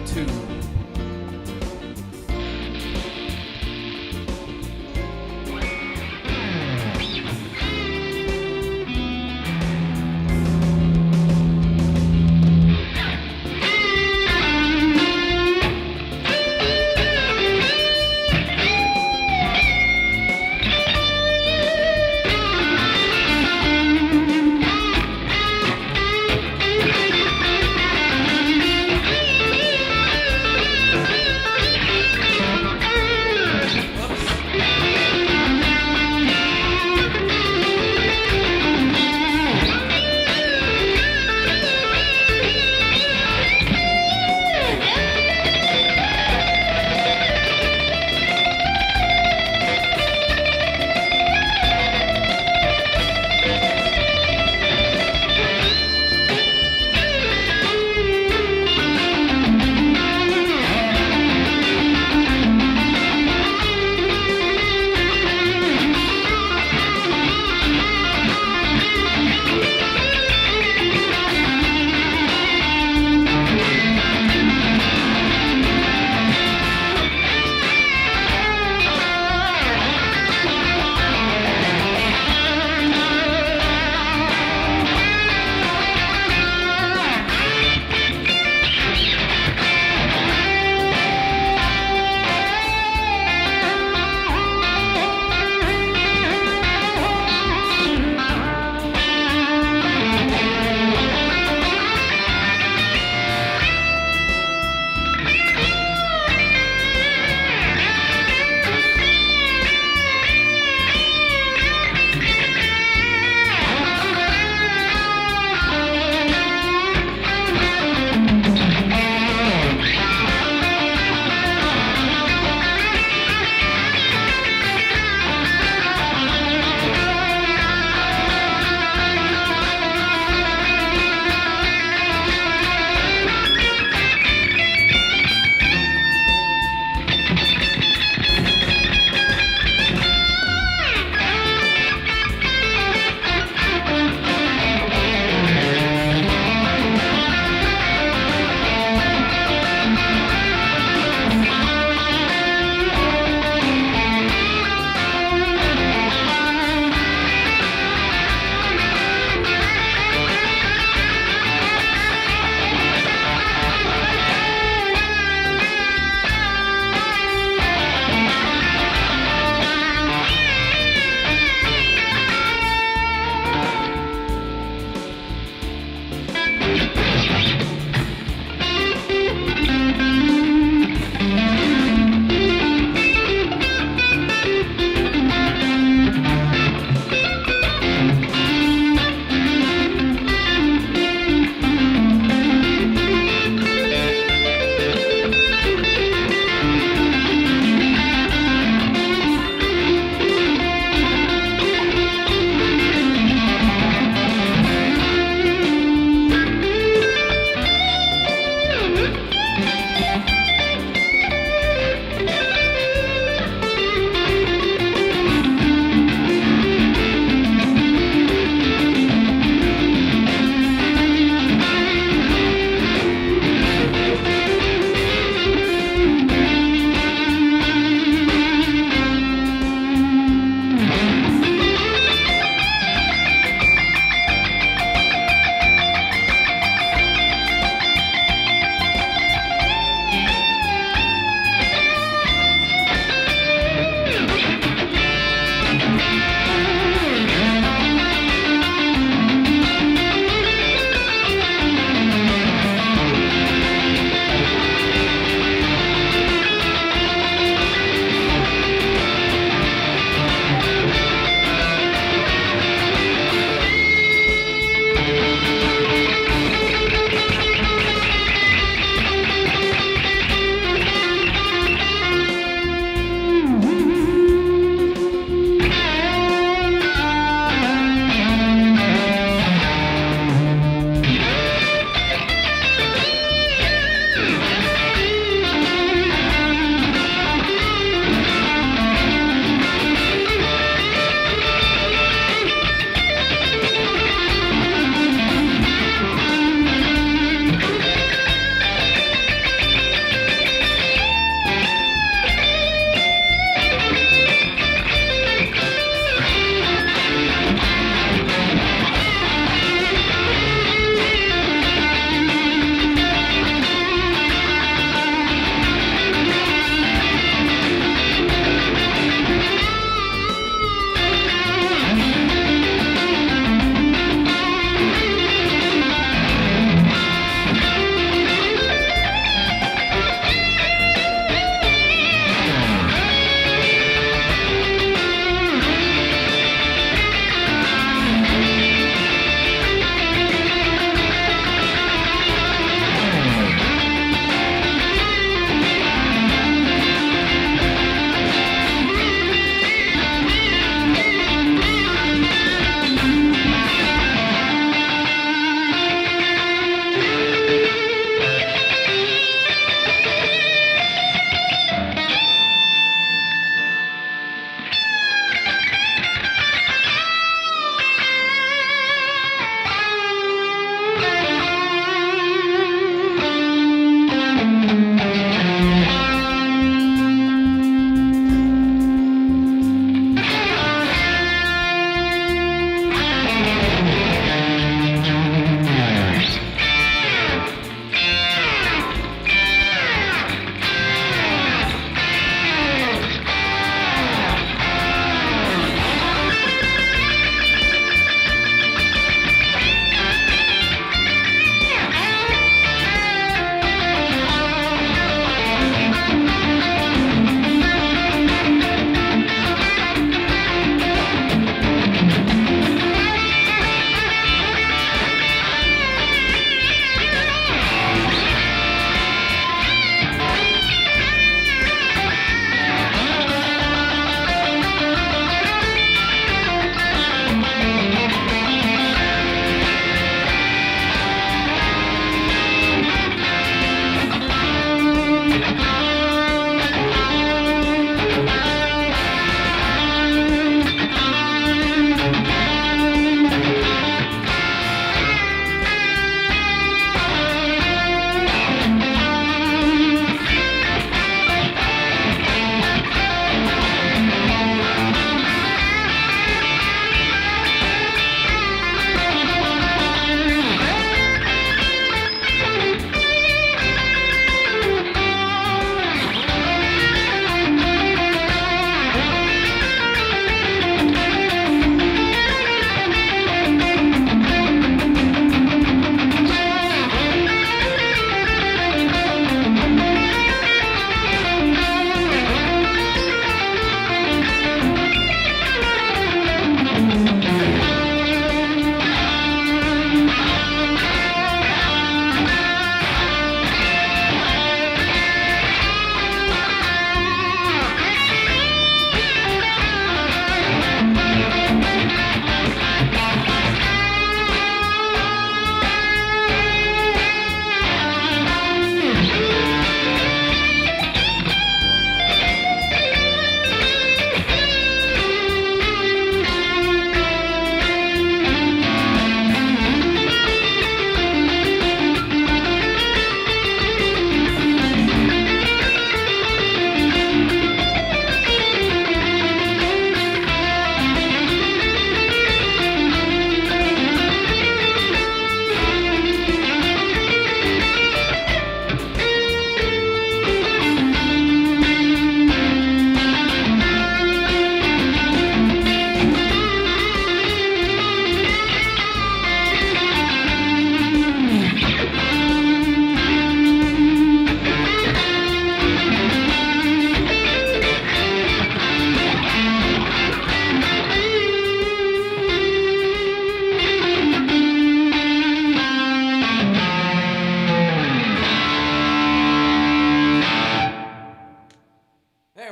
YouTube.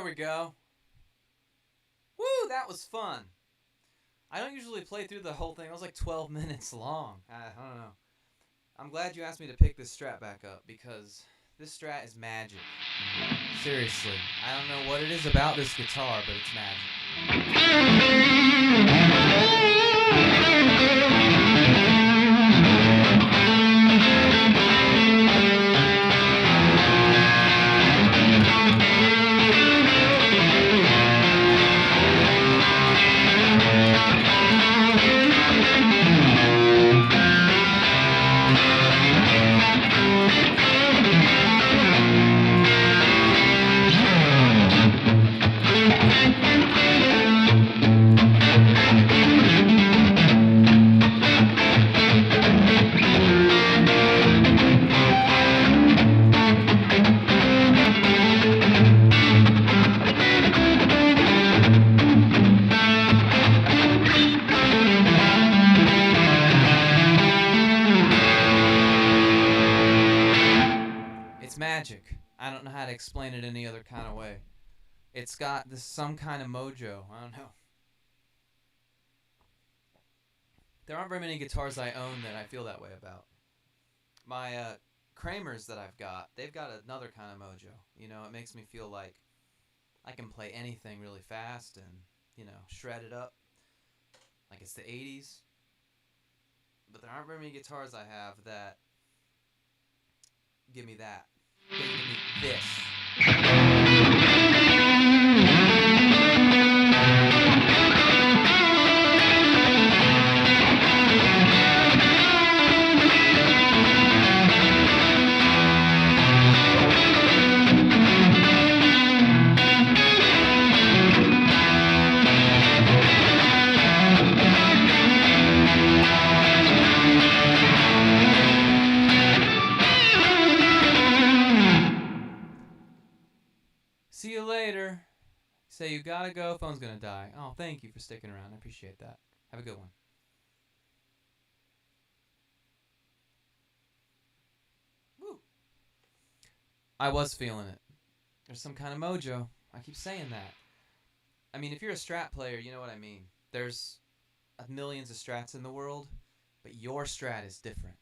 we go. Woo, that was fun. I don't usually play through the whole thing. It was like 12 minutes long. I don't know. I'm glad you asked me to pick this strat back up because this strat is magic. Seriously. I don't know what it is about this guitar, but it's magic. It's magic. I don't know how to explain it any other kind of way. It's got some kind of mojo. I don't know. There aren't very many guitars I own that I feel that way about. My Kramers that I've got, they've got another kind of mojo. You know, it makes me feel like I can play anything really fast and, you know, shred it up like it's the 80s. But there aren't very many guitars I have that give me that. They give me this. See you later. Say you gotta go, phone's gonna die. Oh, thank you for sticking around. I appreciate that. Have a good one. Woo. I was feeling it. There's some kind of mojo. I keep saying that. I mean, if you're a strat player, you know what I mean. There's millions of strats in the world, but your strat is different.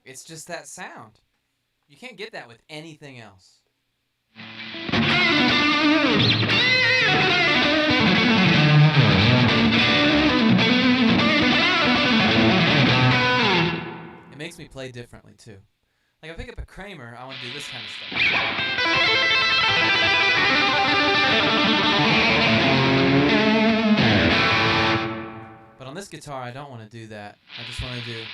It's just that sound. You can't get that with anything else. It makes me play differently too. Like if I pick up a Kramer, I want to do this kind of stuff. But on this guitar, I don't want to do that. I just want to do...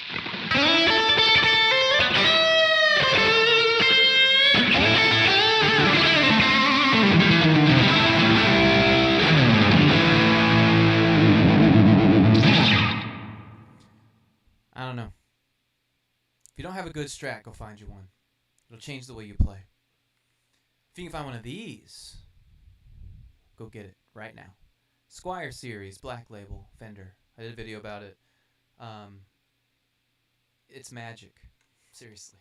I don't know. If you don't have a good strat, go find you one. It'll change the way you play. If you can find one of these, go get it right now. Squire Series, Black Label, Fender. I did a video about it. It's magic. Seriously.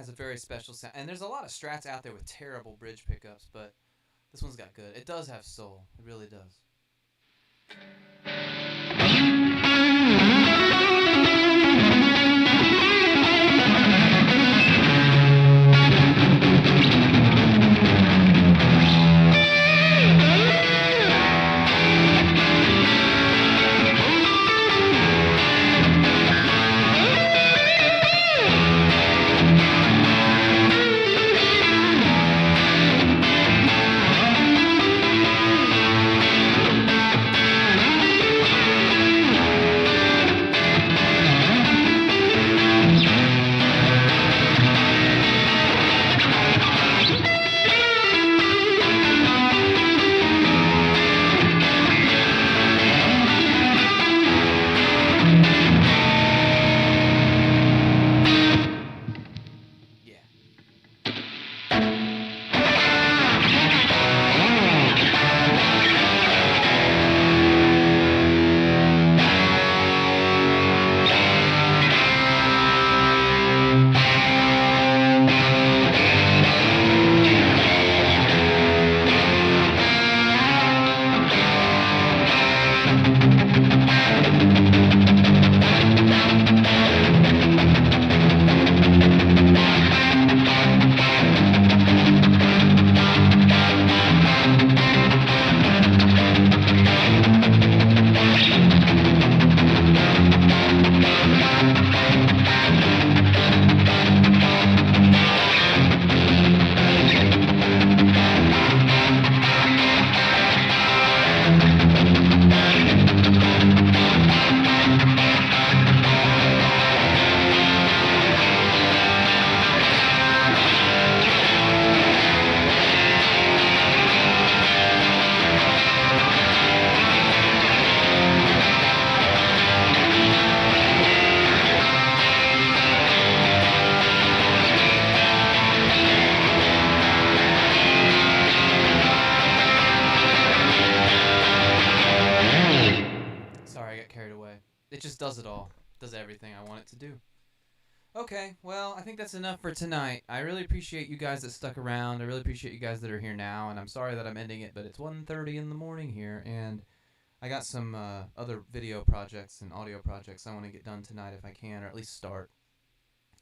has a very special sound. And there's a lot of Strats out there with terrible bridge pickups, but this one's got good. It does have soul. It really does. Sorry, I got carried away. It just does it all. Does everything I want it to do. Okay, well, I think that's enough for tonight. I really appreciate you guys that stuck around. I really appreciate you guys that are here now, and I'm sorry that I'm ending it, but it's 1:30 in the morning here, and I got some other video projects and audio projects I want to get done tonight if I can, or at least start.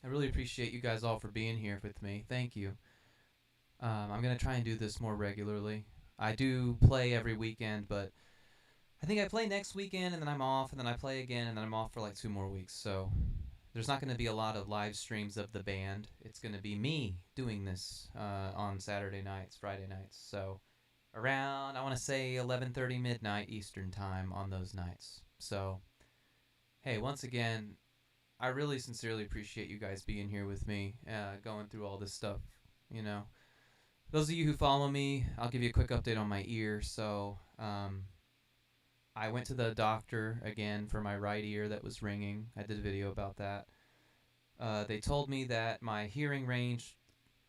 I really appreciate you guys all for being here with me. Thank you. I'm going to try and do this more regularly. I do play every weekend, but I think I play next weekend, and then I'm off, and then I play again, and then I'm off for like 2 more weeks, so there's not going to be a lot of live streams of the band. It's going to be me doing this on Saturday nights, Friday nights. So around, I want to say 11:30 midnight Eastern time on those nights. So, hey, once again, I really sincerely appreciate you guys being here with me, going through all this stuff, you know. Those of you who follow me, I'll give you a quick update on my ear. So, I went to the doctor again for my right ear that was ringing. I did a video about that. They told me that my hearing range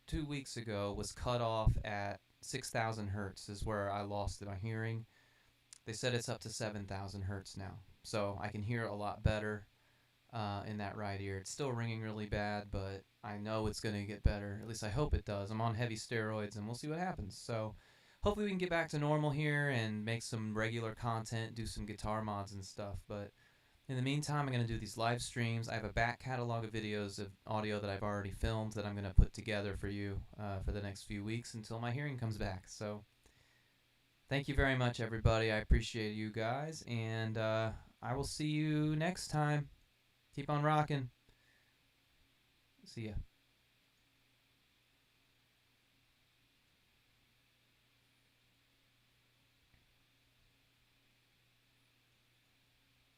2 weeks ago was cut off at 6,000 hertz is where I lost my hearing. They said it's up to 7,000 hertz now. So I can hear a lot better in that right ear. It's still ringing really bad, but I know it's going to get better. At least I hope it does. I'm on heavy steroids, and we'll see what happens. So hopefully we can get back to normal here and make some regular content, do some guitar mods and stuff. But in the meantime, I'm going to do these live streams. I have a back catalog of videos of audio that I've already filmed that I'm going to put together for you for the next few weeks until my hearing comes back. So thank you very much, everybody. I appreciate you guys, and I will see you next time. Keep on rocking. See ya.